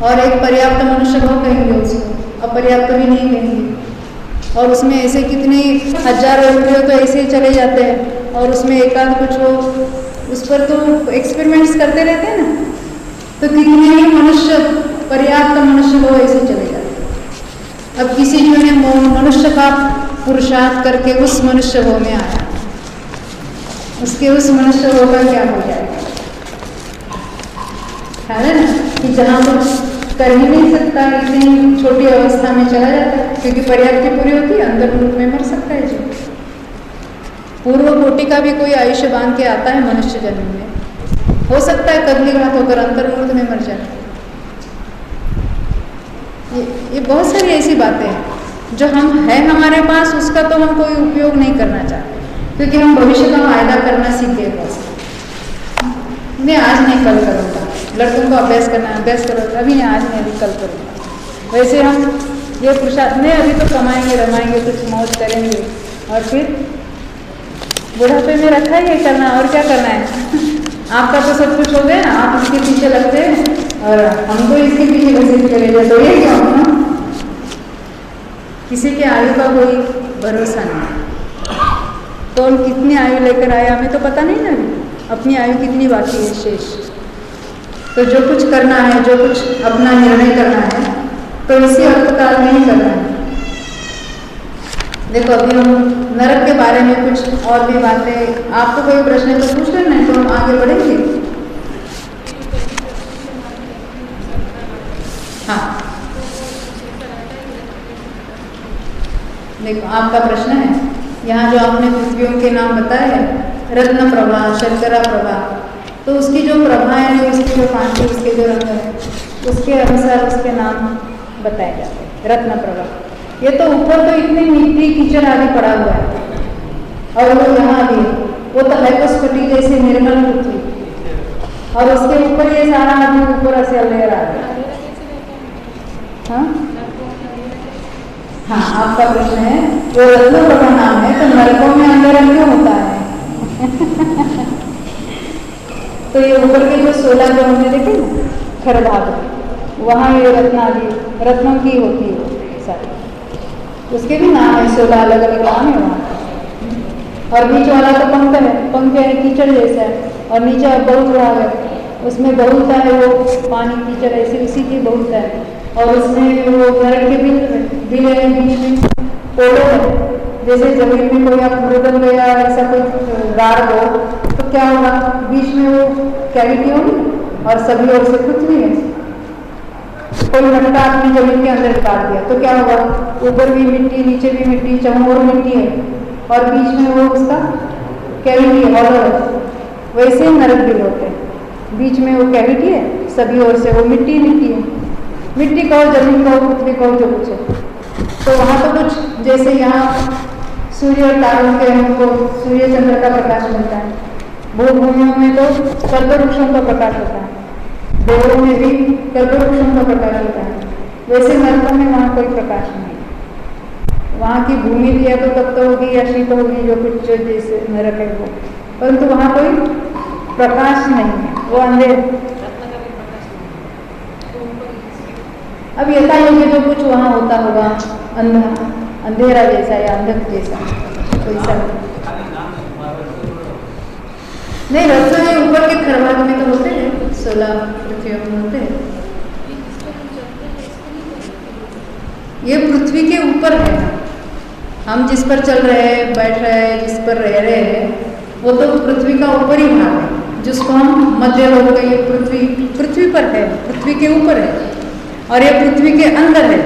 और एक पर्याप्त मनुष्य भाव कहेंगे, उसको अपर्याप्त भी नहीं कहेंगे। और उसमें ऐसे कितने हजारों एम्ब्रियो तो ऐसे ही चले जाते हैं और उसमें एकाध कुछ हो, उस पर तो एक्सपेरिमेंट्स करते रहते हैं ना, तो कितने ही मनुष्य पर्याप्त मनुष्य वो ऐसे चले जाते हैं। अब किसी जीव ने मनुष्य का पुरुषार्थ करके उस मनुष्य भाव में आया, उसके उस मनुष्य भाव का क्या हो जाएगा? है ना कि जहाँ तो कर ही नहीं सकता, इतनी छोटी अवस्था में चला जाता है, क्योंकि पर्याप्ति पूरी होती है, अंदर रूप में मर सकता है जीव। पूर्व कोटि का भी कोई आयुष्य बांध के आता है मनुष्य जन्म में, हो सकता है कदली घात होकर अंतर्मुहूर्त में मर जाए। ये बहुत सारी ऐसी बातें हैं जो हम है हमारे पास, उसका तो हम कोई उपयोग नहीं करना चाहते, क्योंकि हम भविष्य का फायदा करना सीखे बस। मैं आज नहीं कल करूँगा, लड़कों को अभ्यास करना अभ्यास करो, अभी नहीं, आज नहीं, अभी कल करूँगा। वैसे हम ये पुरुषार्थ नहीं, अभी तो कमाएंगे रमाएंगे, कुछ मौज करेंगे और फिर बुढ़ापे में रखा ही है करना, और क्या करना है? आपका तो सब कुछ हो गया, आप इसके पीछे लगते हैं और हमको इसके पीछे घसीट चले जाए, तो ये क्या होगा? किसी के आयु का कोई भरोसा नहीं, तो हम कितनी आयु लेकर आए हमें तो पता नहीं ना, अपनी आयु कितनी बाकी है शेष। तो जो कुछ करना है, जो कुछ अपना निर्णय करना है, तो इसी अल्पकाल में ही करना है। देखो अभी हम नरक के बारे में कुछ और भी बातें, आपको कोई प्रश्न है तो पूछ लेना, तो हम आगे बढ़ेंगे। हाँ, देखो आपका प्रश्न है, यहाँ जो आपने पृथ्वियों के नाम बताए हैं, रत्न प्रभा, शर्करा प्रभा, तो उसकी जो प्रभा है, उसकी जो कांति, उसके जो रंग है, उसके अनुसार उसके नाम बताए जाते हैं। रत्न प्रभा, ये तो ऊपर तो इतनी मिट्टी कीचड़ आदि पड़ा हुआ है, और वो यहाँ भी वो तो हाइपोस्फटिक जैसे निर्मल पृथ्वी, और उसके ऊपर ये सारा आदमी ऊपर से अंधेरा है। हाँ हाँ, आपका प्रश्न है वो रत्न प्रभा नाम है, तो नरकों में अंधेरा क्यों होता है? तो ये ऊपर के जो 16 जो हमने देखे ना खर धातु, वहाँ ये रत्न आदि रत्नों की होती है सारी, उसके भी नाम है, 16 अलग अलग नाम है वहाँ। और बीच वाला तो पंख है, पंख है कीचड़ जैसा है, और नीचे बहुत भाग है, उसमें बहुलता है, वो पानी कीचड़ ऐसे उसी की बहुलता है, और उसमें वो नरक के बिल है, बीच में पोलो है, जैसे जमीन में कोई आप मृदंग या ऐसा कोई गाड़ दो तो क्या होगा, बीच में वो कैविटी होगी और सभी ओर से पृथ्वी है। कोई मटका अपनी जमीन के अंदर काट दिया तो क्या होगा, ऊपर भी मिट्टी, नीचे भी मिट्टी, चारों ओर मिट्टी है, और बीच में वो उसका कैविटी हॉलो है। वैसे नरक बिल होते हैं, बीच में वो कैविटी है, सभी ओर से वो मिट्टी मिट्टी है, मिट्टी कहो, जमीन कहो, पृथ्वी कहो, जो कुछ है। तो वहाँ तो कुछ जैसे यहाँ सूर्य और तारों के हमको सूर्य चंद्र का प्रकाश मिलता है, भूभूमियों में तो कल्पवृक्षों का प्रकाश होता है, देवों में भी कल्पवृक्षों का प्रकाश होता है, वैसे नरकों में वहाँ कोई प्रकाश वहाँ की भूमि भी या तो तप्त होगी या शीत होगी, जो कुछ जो जैसे नरक है वो, परंतु वहाँ कोई प्रकाश नहीं है, वो अंधेर। अब यथा योग्य जो कुछ वहाँ होता होगा, अंधेरा जैसा या अंधक जैसा, वैसा नहीं। रत्न ये ऊपर के खरभाग में तो होते हैं, 16 पृथ्वियों में होते हैं। ये पृथ्वी के ऊपर है, हम जिस पर चल रहे हैं, बैठ रहे हैं, जिस पर रह रहे हैं, वो तो पृथ्वी का ऊपरी भाग है, जिसको हम मध्य लोक का, ये पृथ्वी पर है, पृथ्वी के ऊपर है, और ये पृथ्वी के अंदर है।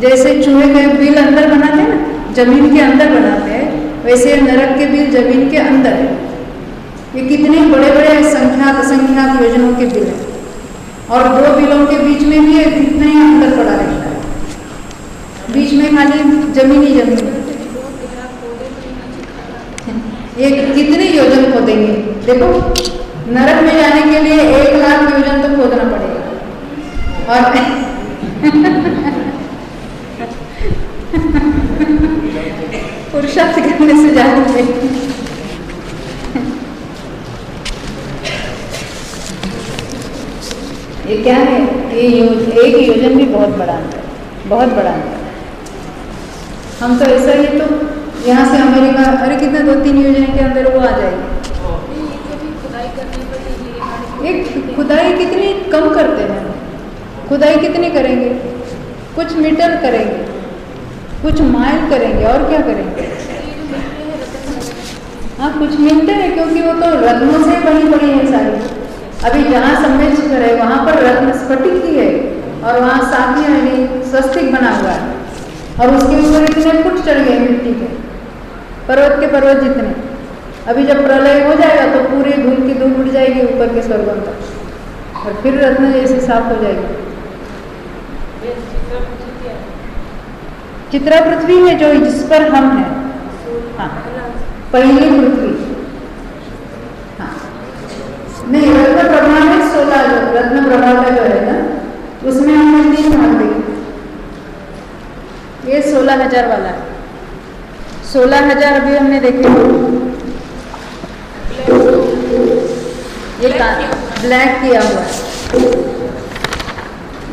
जैसे चूहे के बिल अंदर बनाते हैं ना, जमीन के अंदर बनाते हैं, वैसे नरक के बिल जमीन के अंदर है। ये कितने बड़े बड़े संख्यात असंख्यात योजनों के बिल हैं, और दो बिलों के बीच में भी इतना ही अंतर पड़ा रहता है, बीच में खाली जमीन ही जमीन। ये कितने योजन खोदेंगे? देखो, नरक में जाने के लिए 1 लाख योजन तो खोदना पड़ेगा, और पुरुषार्थ करने से जाने ये क्या है? ये एक योजन भी बहुत बड़ा अंतर, बहुत बड़ा अंतर। हम तो ऐसा ही, तो यहाँ से अमेरिका, अरे कितना 2-3 योजन के अंदर वो आ जाएगी। एक खुदाई कितनी कम करते हैं, खुदाई कितनी करेंगे? कुछ मीटर करेंगे, कुछ माइल करेंगे, और क्या करेंगे? हाँ, कुछ मिलते हैं, क्योंकि वो तो रत्नों से बनी पड़ी है सारी। अभी जहाँ सम्मेलन है वहाँ पर रत्न स्फटिक की है, और वहाँ साकिया यानी स्वस्तिक बना हुआ है, और उसके ऊपर इतने फुट चढ़ गए मिट्टी के, पर्वत के पर्वत जितने। अभी जब प्रलय हो जाएगा तो पूरी धूल की धूल उड़ जाएगी ऊपर के स्वर्गों तक, और फिर रत्न जैसे साफ हो जाएगी। चित्रा पृथ्वी है जो जिस पर हम हैं। हाँ, पहली पृथ्वी। हाँ, नहीं, रत्न प्रभा में 16 रत्न प्रभा का जो है ना, उसमें हमने 3 भाग देखे। ये 16,000 वाला है, 16,000 अभी हमने देखे। ये ब्लैक किया हुआ है,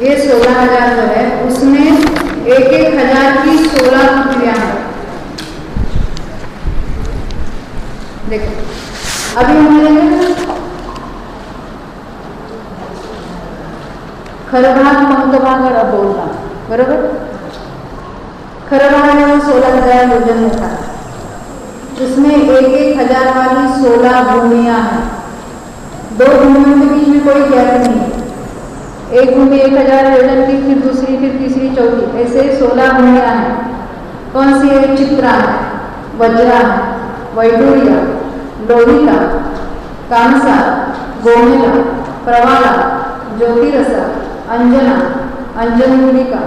ये 16,000 जो है उसमें 1,000 की 16 पृथ्वियाँ हैं। देखो, अभी हमने देखा खरभाग, पंकभाग और अबोधभाग, बरोबर। खरभाग में वो 16,000 योजन होता है, उसमें 1,000 वाली 16 भूमियाँ हैं। 2 भूमियों के बीच में कोई गैप नहीं है। एक भूमि 1,000 योजन की, फिर दूसरी, फिर तीसरी, चौथी, ऐसे 16 भूमियाँ हैं। कौन सी है? चित्रा है, वज्रा है, वैडूर्या, लोहिता, कांसा, गोमेला, प्रवाला, ज्योतिरसा, अंजना, अंजनमूलिका,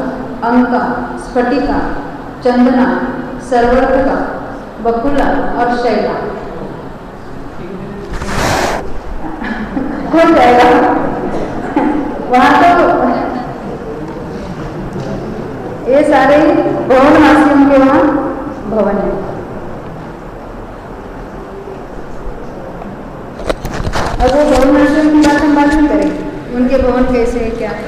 अंका, स्फटिका, चंदना, सर्वर्तका, बकुला और शैला। हो जाएगा वहाँ तो ये सारे भवनवासियों के वहाँ भवन है। अब वो भवनवासियों की बात हम बाद में करेंगे, उनके भवन कैसे है, क्या है।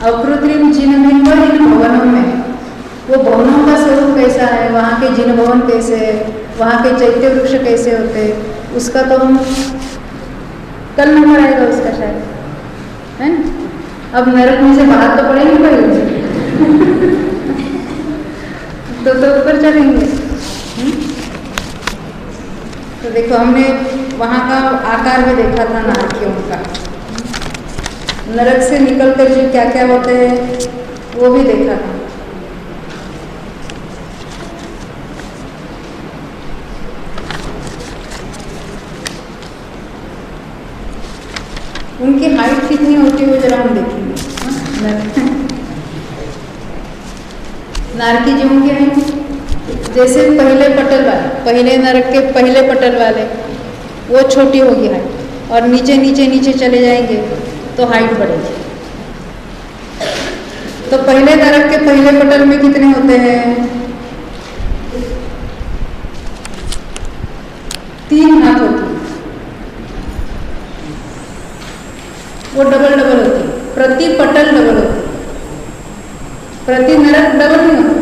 अकृत्रिम जिन में इन भवनों में वो भवनों का स्वरूप कैसा है, वहाँ के जिन भवन कैसे है, वहाँ के चैत्य वृक्ष कैसे होते हैं, उसका तो हम कल नंबर आएगा उसका शायद, है ना। अब नरक में से बाहर तो पड़ेंगे पहले तो ऊपर चलेंगे। तो देखो, हमने वहाँ का आकार भी देखा था नारकियों का, नरक से निकलकर जो क्या क्या होते हैं वो भी देखा था। उनकी हाइट कितनी होती है वो जरा हम देखेंगे। नारकी जीवों के हैं जैसे पहले पटल वाले, पहले नरक के पहले पटल वाले, वो छोटी होगी हाइट, और नीचे नीचे नीचे चले जाएंगे तो हाइट बढ़ेगी। तो पहले नरक के पहले पटल में कितने होते हैं? 3 हाथ होती है, वो डबल डबल होती है, प्रति पटल डबल होती है, प्रति नरक डबल नहीं होती,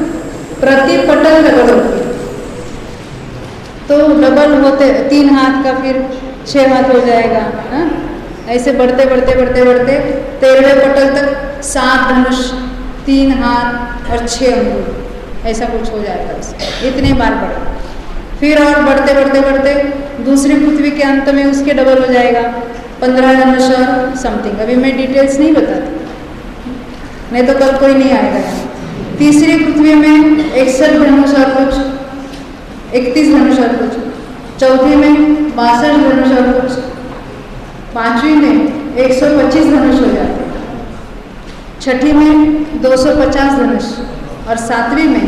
प्रति पटल डबल होती है। तो डबल होते 3 हाथ का फिर 6 हाथ हो जाएगा। हा? ऐसे बढ़ते बढ़ते बढ़ते बढ़ते 13वें पटल तक 7 धनुष, 3 हाथ और 6 अंगुल, ऐसा कुछ हो जाएगा। इतने बार बढ़े, फिर और बढ़ते बढ़ते बढ़ते दूसरी पृथ्वी के अंत में उसके डबल हो जाएगा, 15 धनुष और समथिंग। अभी मैं डिटेल्स नहीं बताती, नहीं तो कल कोई नहीं आएगा। तीसरी पृथ्वी में 61 धनुष और कुछ, 31 धनुष और कुछ, चौथी में 62 धनुष और कुछ, 5वीं में 125 धनुष हो जाते हैं, 6ठी में 250 धनुष और 7वीं में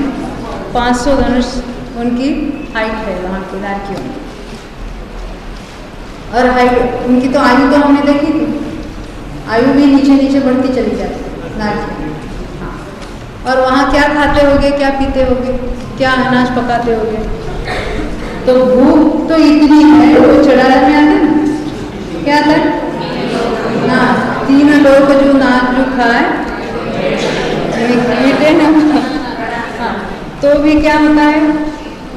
500 धनुष उनकी हाइट है वहाँ की लड़कियों की। और हाइट उनकी तो आयु तो हमने देखी थी, आयु भी नीचे नीचे बढ़ती चली जाती है लड़कियों। हाँ, और वहाँ क्या खाते होगे, क्या पीते होगे, क्या अनाज पकाते होगे? तो भूख तो इतनी है, वो चढ़ाने में आते ना, क्या आता है ना, 3 लोग जो नाच जो खाए मीठे ना। हाँ, तो भी क्या होता है,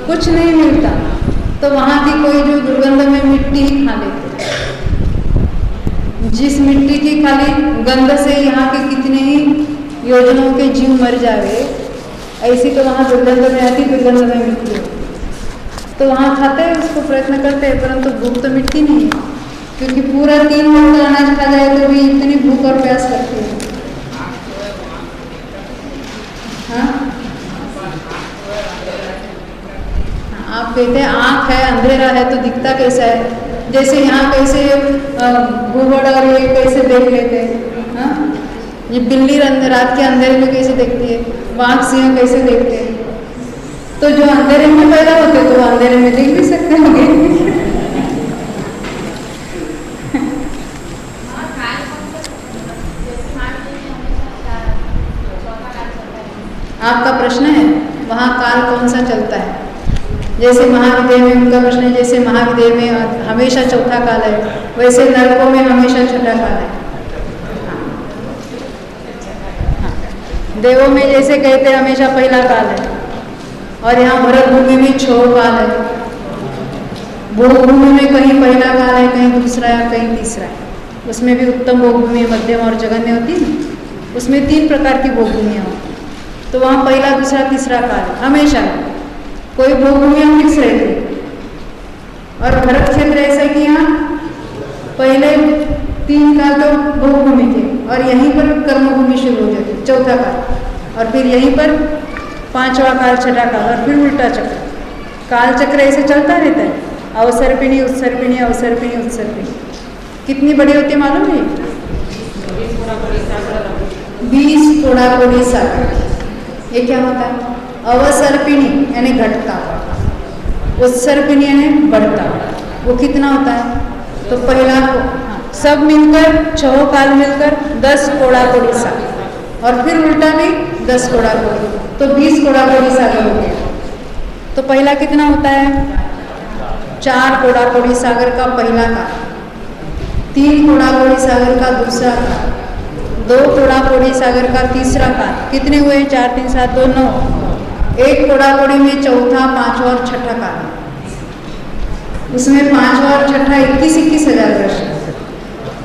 कुछ नहीं मिलता। तो वहाँ की कोई जो दुर्गंध में मिट्टी ही खा लेते, जिस मिट्टी की खाली गंध से यहाँ के कितने ही योजनाओं के जीव मर जावे, ऐसी तो वहाँ दुर्गंध में आती, दुर्गंध में मिट्टी होती। तो वहाँ खाते हैं, उसको प्रयत्न करते हैं, परंतु भूख तो मिट्टी नहीं है, क्योंकि पूरा 3 लोग का अनाज खा जाए तो भी इतनी भूख और प्यास लगती है। हाँ? आप कहते हैं आँख है, अंधेरा है तो दिखता कैसा है? जैसे यहाँ कैसे घूबड़ और ये कैसे देख लेते हैं। हाँ? ये बिल्ली रात के अंधेरे में कैसे देखती है, बाघ सिंह कैसे देखते हैं? तो जो अंधेरे में पैदा होते तो अंधेरे में देख भी सकते होंगे। आपका प्रश्न है वहाँ काल कौन सा चलता है? जैसे महाविद्या में उनका प्रश्न है, जैसे महाविद्या में हमेशा चौथा काल है, वैसे नरकों में हमेशा छठा काल है। देवों में जैसे कहते हैं हमेशा पहला काल है, और यहाँ भरत भूमि में 6 काल है। भोग भूमि में कहीं पहला काल है, कहीं दूसरा है, कहीं तीसरा है। उसमें भी उत्तम भोग भूमि, मध्यम और जघन्य होती है ना, उसमें 3 प्रकार की भोग भूमियाँ होती। तो वहाँ पहला, दूसरा, तीसरा काल है हमेशा। कोई भोग भूमियाँ फिक्स रहती, और भरत क्षेत्र ऐसा कि यहाँ पहले 3 काल तो भोग भूमि थे, और यहीं पर कर्म भूमि शुरू हो जाती, चौथा काल, और फिर यहीं पर 5वां काल, छठा काल, और फिर उल्टा चक्र। काल चक्र ऐसे चलता रहता है, अवसर्पिणी उत्सर्पिणी, अवसर्पिणी उत्सर्पिणी। कितनी बड़ी होती है मालूम है? 20 कोड़ा कोड़ी सागर। ये क्या होता है? अवसर्पिणी यानी घटता, उत्सर्पिणी यानी बढ़ता। वो कितना होता है? तो पहला सब मिलकर 6 काल मिलकर 10 कोड़ा कोड़ी सागर, और फिर उल्टा भी 10 कोड़ा कोड़ी, तो 20 कोड़ा कोड़ी सागर हो गया। तो पहला कितना होता है? 4 कोड़ा कोड़ी सागर का पहला काल, 3 कोड़ा कोड़ी सागर का दूसरा काल, 2 कोड़ा कोड़ी सागर का तीसरा काल। कितने हुए? 4, 3, 7, 2, 9। 1 कोड़ा कोड़ी में चौथा, 5वां और छठा काल, उसमें 5वां और छठा 21 हजार वर्ष,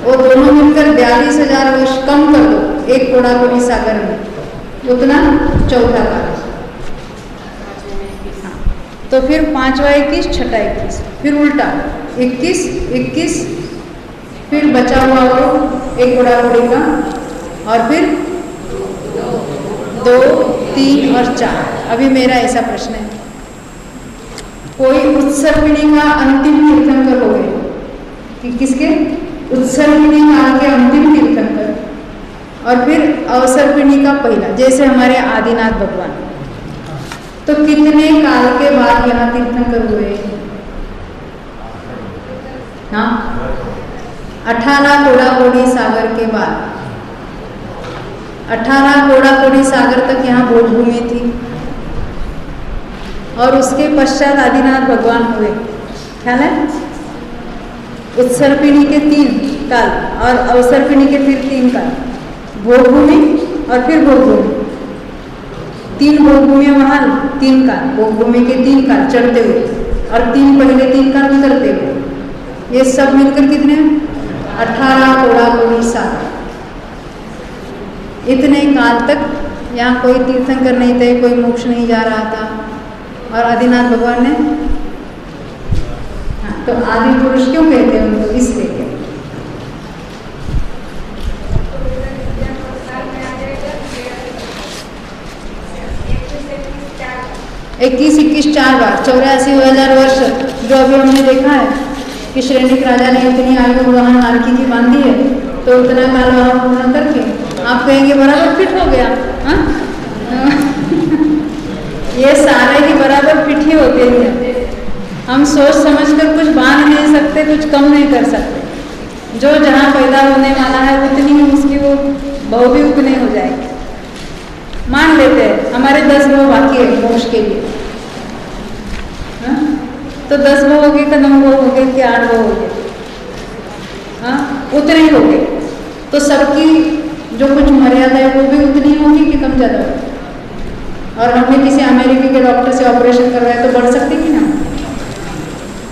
वो दोनों मिलकर 42,000 वर्ष कम कर दो 1 कोड़ा कोड़ी सागर में, उतना चौथा काल। तो फिर 5वां 21, छठा 21, फिर उल्टा 21, फिर बचा हुआ वो 1 कोड़ा कोड़ी का, और फिर 2, 3 और 4। अभी मेरा ऐसा प्रश्न है, कोई उत्सर्पिणी का अंतिम तीर्थंकर हो गए कि किसके? उत्सर्पिणी काल के अंतिम तीर्थंकर, और फिर अवसर्पिणी का पहला, जैसे हमारे आदिनाथ भगवान। तो कितने काल के बाद यहाँ तीर्थंकर हुए? हाँ, 18 कोड़ा कोड़ी सागर के बाद। 18 कोड़ा कोड़ी सागर तक यहाँ भोजभूमि थी और उसके पश्चात आदिनाथ भगवान हुए। ख्याल है? उत्सर्पिणी के 3 काल और अवसर्पिणी के फिर 3 काल, भोगभूमि और फिर भोगभूमि, 3 भोगभूमि वहां 3 काल, भोगभूमि के 3 काल चढ़ते हुए और 3 पहले 3 काल उतरते हुए, ये सब मिलकर कितने? 18 कोड़ा कोड़ी सागर। इतने काल तक यहाँ कोई तीर्थंकर नहीं थे, कोई मोक्ष नहीं जा रहा था और आदिनाथ भगवान ने, हाँ, तो आदि पुरुष क्यों कहते हैं उनको? इसलिए 21-21 4 बार 84,000 वर्ष, जो अभी हमने देखा है कि श्रेणिक राजा ने इतनी आयु वहाँ नारकी की बांधी है, तो उतना काल वहाँ पूर्ण करके आप कहेंगे बराबर फिट हो गया। हाँ ये सारे ही बराबर फिट ही होते हैं। हम सोच समझकर कुछ बांध नहीं सकते, कुछ कम नहीं कर सकते। जो जहाँ पैदा होने वाला है उतनी ही उसकी वो बहू भी उतने हो जाएगी। मान लेते हैं हमारे 10 बहू बाकी है मोक्ष के लिए, हाँ? तो 10 बहू हो गए, कदम बहू हो गए कि 8 बहू हो गए, हाँ उतने ही हो गए। तो सबकी जो कुछ मर्यादा है वो भी उतनी होगी कि कम ज़्यादा होगी। और हमने किसी अमेरिकी के डॉक्टर से ऑपरेशन करवाया तो बढ़ सकती कि ना?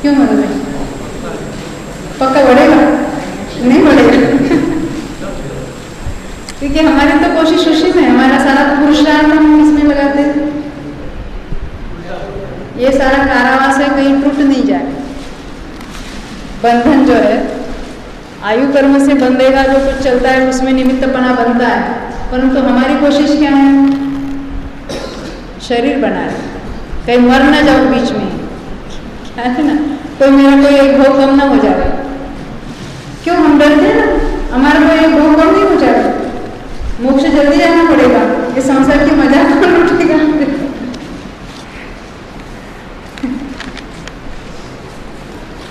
क्यों मतलब पक्का बढ़ेगा? नहीं बढ़ेगा क्योंकि हमारी तो कोशिश उसी में, हमारा सारा तो पुरुषार्थ हम इसमें लगाते हैं। ये सारा कारावास है, कहीं टूट नहीं जाए। बंधन जो है आयु कर्म से बंधेगा, जो कुछ चलता है उसमें निमित्तपना बनता है, परंतु हमारी कोशिश क्या है? शरीर बनाए, कहीं मर ना जाओ बीच में, क्या है ना? कोई मेरा कोई एक भोग कम ना हो जाए। क्यों? हम डरते हैं ना, हमारा कोई एक भोग कम नहीं हो जाएगा, मोक्ष जल्दी जाना पड़ेगा, ये संसार की मजाक कौन उठेगा?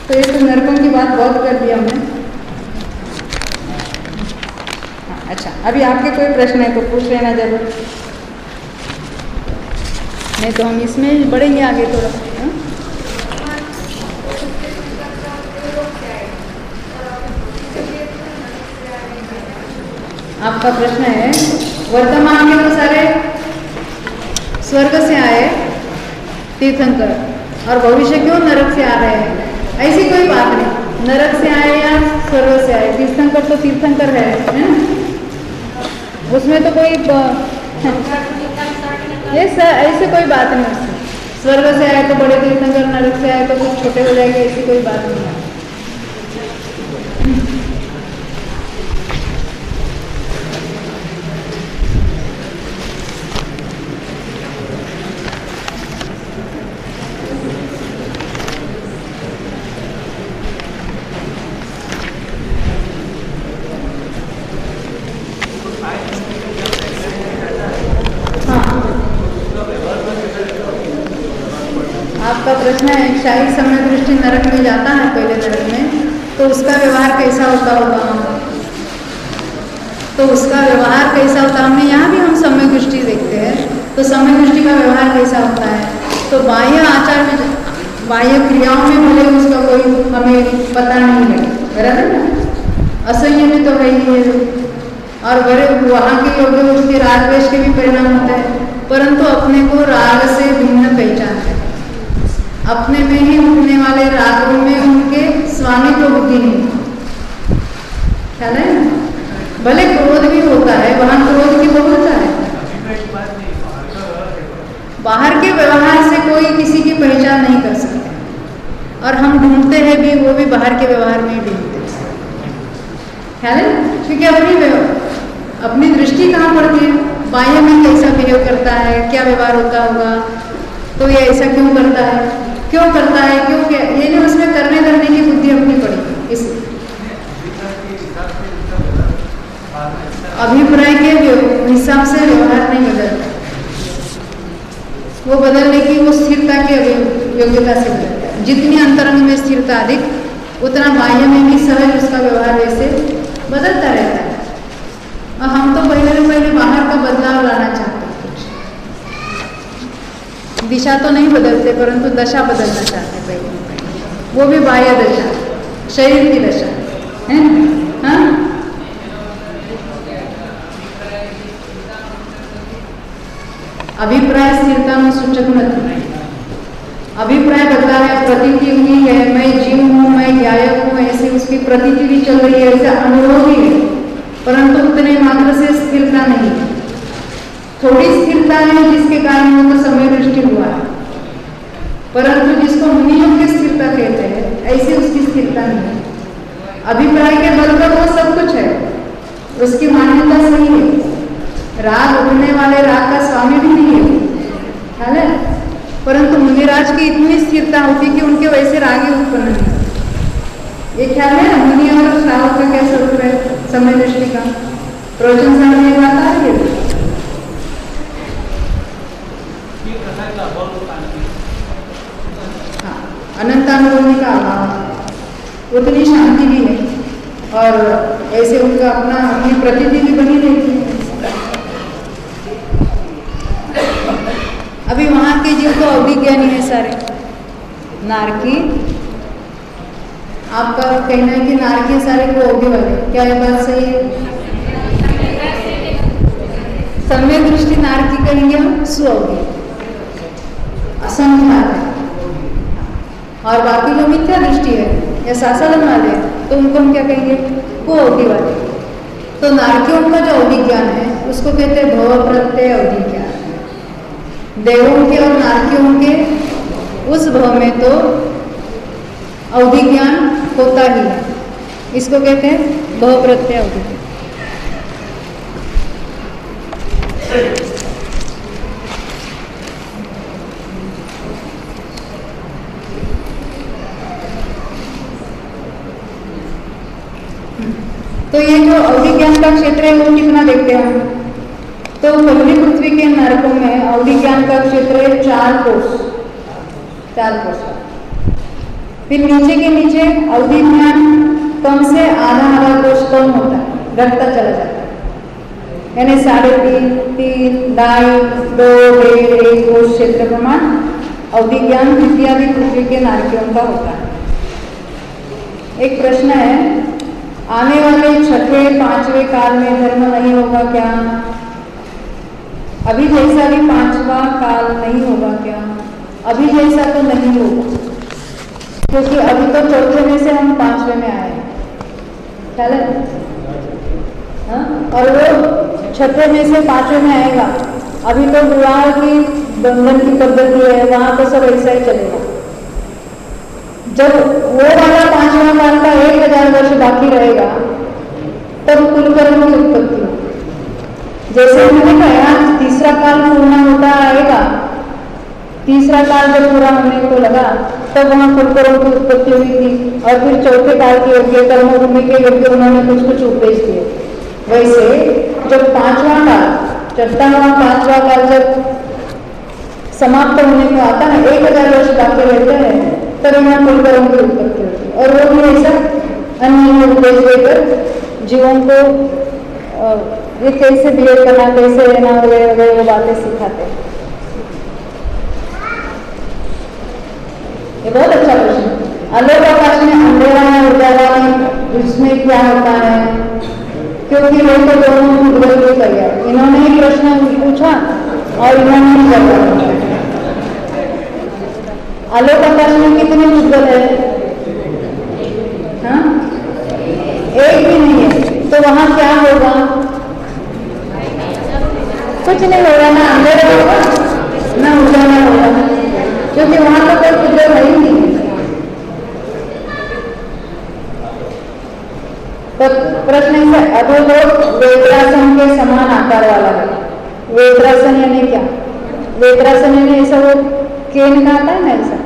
तो ये तो नरकों की बात बहुत कर दी हमने। हाँ, अच्छा, अभी आपके कोई प्रश्न है तो पूछ लेना जरूर, नहीं तो हम इसमें बढ़ेंगे आगे थोड़ा। हाँ? आपका प्रश्न है वर्तमान में तो सारे स्वर्ग से आए तीर्थंकर और भविष्य क्यों नरक से आ रहे हैं? ऐसी कोई बात नहीं, नरक से आए या स्वर्ग से आए, तीर्थंकर तो तीर्थंकर है ना? उसमें तो कोई ये ऐसे कोई बात नहीं उसमें। स्वर्ग से आए तो बड़े तीर्थंकर, नरक से आए तो कुछ छोटे हो जाएंगे, ऐसी कोई बात नहीं है। आपका प्रश्न है शाही समय दृष्टि नरक में जाता है पहले नरक में, तो उसका व्यवहार कैसा होता होगा? तो उसका व्यवहार कैसा होता है? हमने यहाँ भी हम समय दृष्टि देखते हैं, तो समय दृष्टि का व्यवहार कैसा होता है? तो बाह्य आचार में, बाह्य क्रियाओं में भले उसका कोई हमें पता नहीं है, बराबर ना? असंयमी तो है ही है, और बड़े वहाँ के लोग उसके राग द्वेष के भी परिणाम होते हैं, परंतु अपने को राग से भिन्न पहचानते हैं। अपने में ही उठने वाले रागों में उनके स्वामित्व बुद्धि नहीं, ख्याल है? भले क्रोध भी होता है, वहां क्रोध की बहुलता है। बाहर के व्यवहार से कोई किसी की पहचान नहीं कर सकता, और हम ढूंढते हैं भी, वो भी बाहर के व्यवहार में ही ढूंढते हैं, ख्याल है? क्योंकि अपनी दृष्टि कहाँ पड़ती है? बाह्य में कैसा बिहेव करता है, क्या व्यवहार होता होगा, तो ये ऐसा क्यों करता है, क्यों करता है, क्यों, क्या, ये नहीं उसमें करने करने की बुद्धि अपनी पड़ी। इस अभिप्राय के हिसाब से व्यवहार नहीं बदलता, वो बदलने की वो स्थिरता की योग्यता से बदलता है। जितनी अंतरंग में स्थिरता अधिक, उतना बाह्य में भी सहज उसका व्यवहार वैसे बदलता रहता है। और हम तो पहले बाहर का बदलाव लाना चाहते हैं। दिशा तो नहीं बदलते, परंतु दशा बदलना चाहते हैं पहले, वो भी बाह्य दशा, शरीर की दशा है ना। हाँ, अभिप्राय स्थिरता में सूचक नहीं। अभिप्राय बदला है, प्रतीति हुई है, मैं जीव हूँ, मैं ज्ञायक हूँ, ऐसी उसकी प्रतीति भी चल रही है, ऐसा अनुभव भी है, परंतु उतने मात्र से स्थिरता नहीं है। थोड़ी स्थिरता है जिसके कारण वो तो समय दृष्टि हुआ है, परंतु जिसको मुनियों की स्थिरता कहते हैं ऐसी उसकी स्थिरता नहीं है। अभिप्राय के बल पर वो सब कुछ है, उसकी मान्यता सही है। राग उठने वाले राग का स्वामी भी नहीं है, ख्याल है, परंतु मुनिराज की इतनी स्थिरता होती कि उनके वैसे राग ही उत्पन्न नहीं। ये ख्याल है मुनि और श्रावक का क्या स्वरूप है समय दृष्टि का। प्रवचन सामने बात आ रही है। हाँ, अनंतानुभूति का अभाव, उतनी शांति भी नहीं, और ऐसे उनका अपनी प्रतीति भी बनी रहती है। अभी वहाँ के जीव तो अभिज्ञानी है सारे। नारकी, आपका कहना है कि नारकी सारे को अवधि वाले, क्या ये बात सही है? सम्यक दृष्टि नारकी कहेंगे हम सुअवधि, असंख्यात है, और बाकी जो मिथ्या दृष्टि है या सासालन वाले तो उनको हम क्या कहेंगे? को अवधि वाले। तो नारकियों का जो अभिज्ञान है उसको कहते हैं भव प्रत्यय अभिज्ञान। देवों के और नारकियों के उस भव में तो अवधि ज्ञान होता ही है, इसको कहते हैं भव प्रत्यय अवधि। तो ये जो अवधि ज्ञान का क्षेत्र है वो कितना देखते हैं हम? तो पहली पृथ्वी के नरकों में अवधि ज्ञान का क्षेत्र है 4 कोष। फिर नीचे के नीचे अवधि ज्ञान कम से आधा कोष कम होता है, घटता चला जाता है, यानी 3.5, 3, 2.5, 2, 1 कोष क्षेत्र प्रमाण अवधि ज्ञान इत्यादि पृथ्वी के नारकियों का होता है। एक प्रश्न है, आने वाले 6वें 5वें काल में धर्म नहीं होगा क्या? अभी जैसा भी 5वां काल नहीं होगा क्या? अभी जैसा तो नहीं होगा, क्योंकि अभी तो 4थे में से हम 5वें में आए हैं, ख्याल है? और वो 6थे में से 5वें में आएगा। अभी तो विवाह की बंधन की पद्धति है, वहां तो सब ऐसा ही चलेगा। जब वो वाला 5वां काल का 1000 वर्ष बाकी रहेगा तब कुलकर्म की उत्पत्ति होगी। जैसे मैंने कहा, तीसरा काल पूर्ण होता आएगा, तीसरा काल जब पूरा होने को लगा तब वहाँ कुलकर्म की उत्पत्ति हुई थी, और फिर 4थे काल के योग्य कर्मभूमि के योग्य उन्होंने कुछ उपदेश दिए। वैसे जब 5वां काल, 5वां काल जब समाप्त होने को आता है, 1000 वर्ष बाकी रहते हैं, तब यहाँ कुलकर्म की उत्पत्ति होती है। और वो भी ऐसा अन्य उपदेश देकर जीवों को ये कैसे बिहेव करना, कैसे रहना वगैरह वगैरह वो बातें सिखाते हैं। ये बहुत अच्छा प्रश्न। आलोक आकाश में अंधेरा है, उजाला में, उसमें क्या होता है? क्योंकि वो तो दोनों उद्गल भी कर गया। इन्होंने ही प्रश्न पूछा और इन्होंने ही जवाब दिया। आलोक आकाश में कितने उद्गल है? हाँ, एक भी नहीं है। तो वहां क्या होगा? कुछ नहीं होगा, ना अंधेरा होगा ना उजाला होगा, क्योंकि वहां तो कोई उद्गल है ही नहीं। तो प्रश्न ऐसा, अधोलोक वेत्रासन के समान आकार वाला है। वेत्रासन यानी क्या? वेत्रासन यानी ऐसा वो केन का आता है ना, ऐसा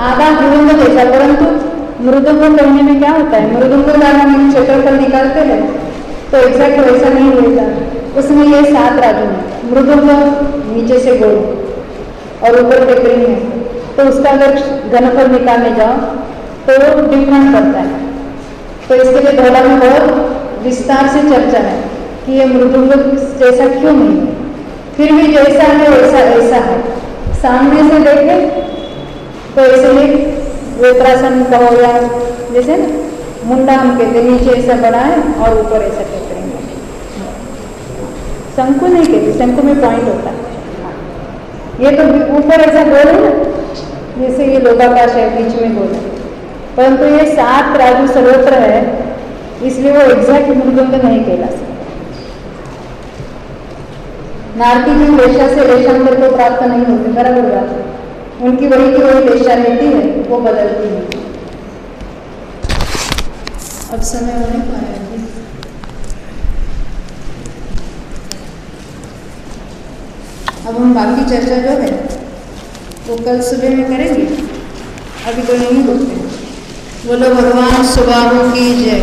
आधा मृदुंग जैसा। परंतु मृदुंग करने में क्या होता है? मृदुंग द्वारा हम क्षेत्रफल निकालते हैं तो एग्जैक्ट वैसा नहीं होता। उसमें ये 7 राजू है। मृदुंग नीचे से गोल और ऊपर टेपरिंग है, तो उसका अगर घनफल निकालने जाओ तो डिफरेंट पड़ता है। तो इसके लिए धौला में बहुत विस्तार से चर्चा है कि ये मृदुंग जैसा क्यों नहीं है, फिर भी जैसा है वैसा ऐसा है। सामने से देखे तो ऐसे ही वेत्रासन कहो या जैसे ना मुंडा हम कहते, नीचे ऐसा बड़ा है और ऊपर ऐसा कहते हैं। शंकु नहीं कहते, शंकु में पॉइंट होता है। ये तो ऊपर ऐसा गोल है ना, जैसे ये लोकाकाश है, बीच में गोल है, परंतु ये 7 राजू सर्वत्र है, इसलिए वो एग्जैक्ट मृदुंग नहीं कहला सकता। नारकी जी रेशा से रेशांतर को प्राप्त नहीं होते, बराबर बात है। उनकी वही की वही रेशा रहती है, वो बदलती है। अब समय होने का है, अब हम बाकी चर्चा जो है वो कल सुबह में करेंगे, अभी तो नहीं बोलते हैं। बोलो भगवान सुबाहु की जय।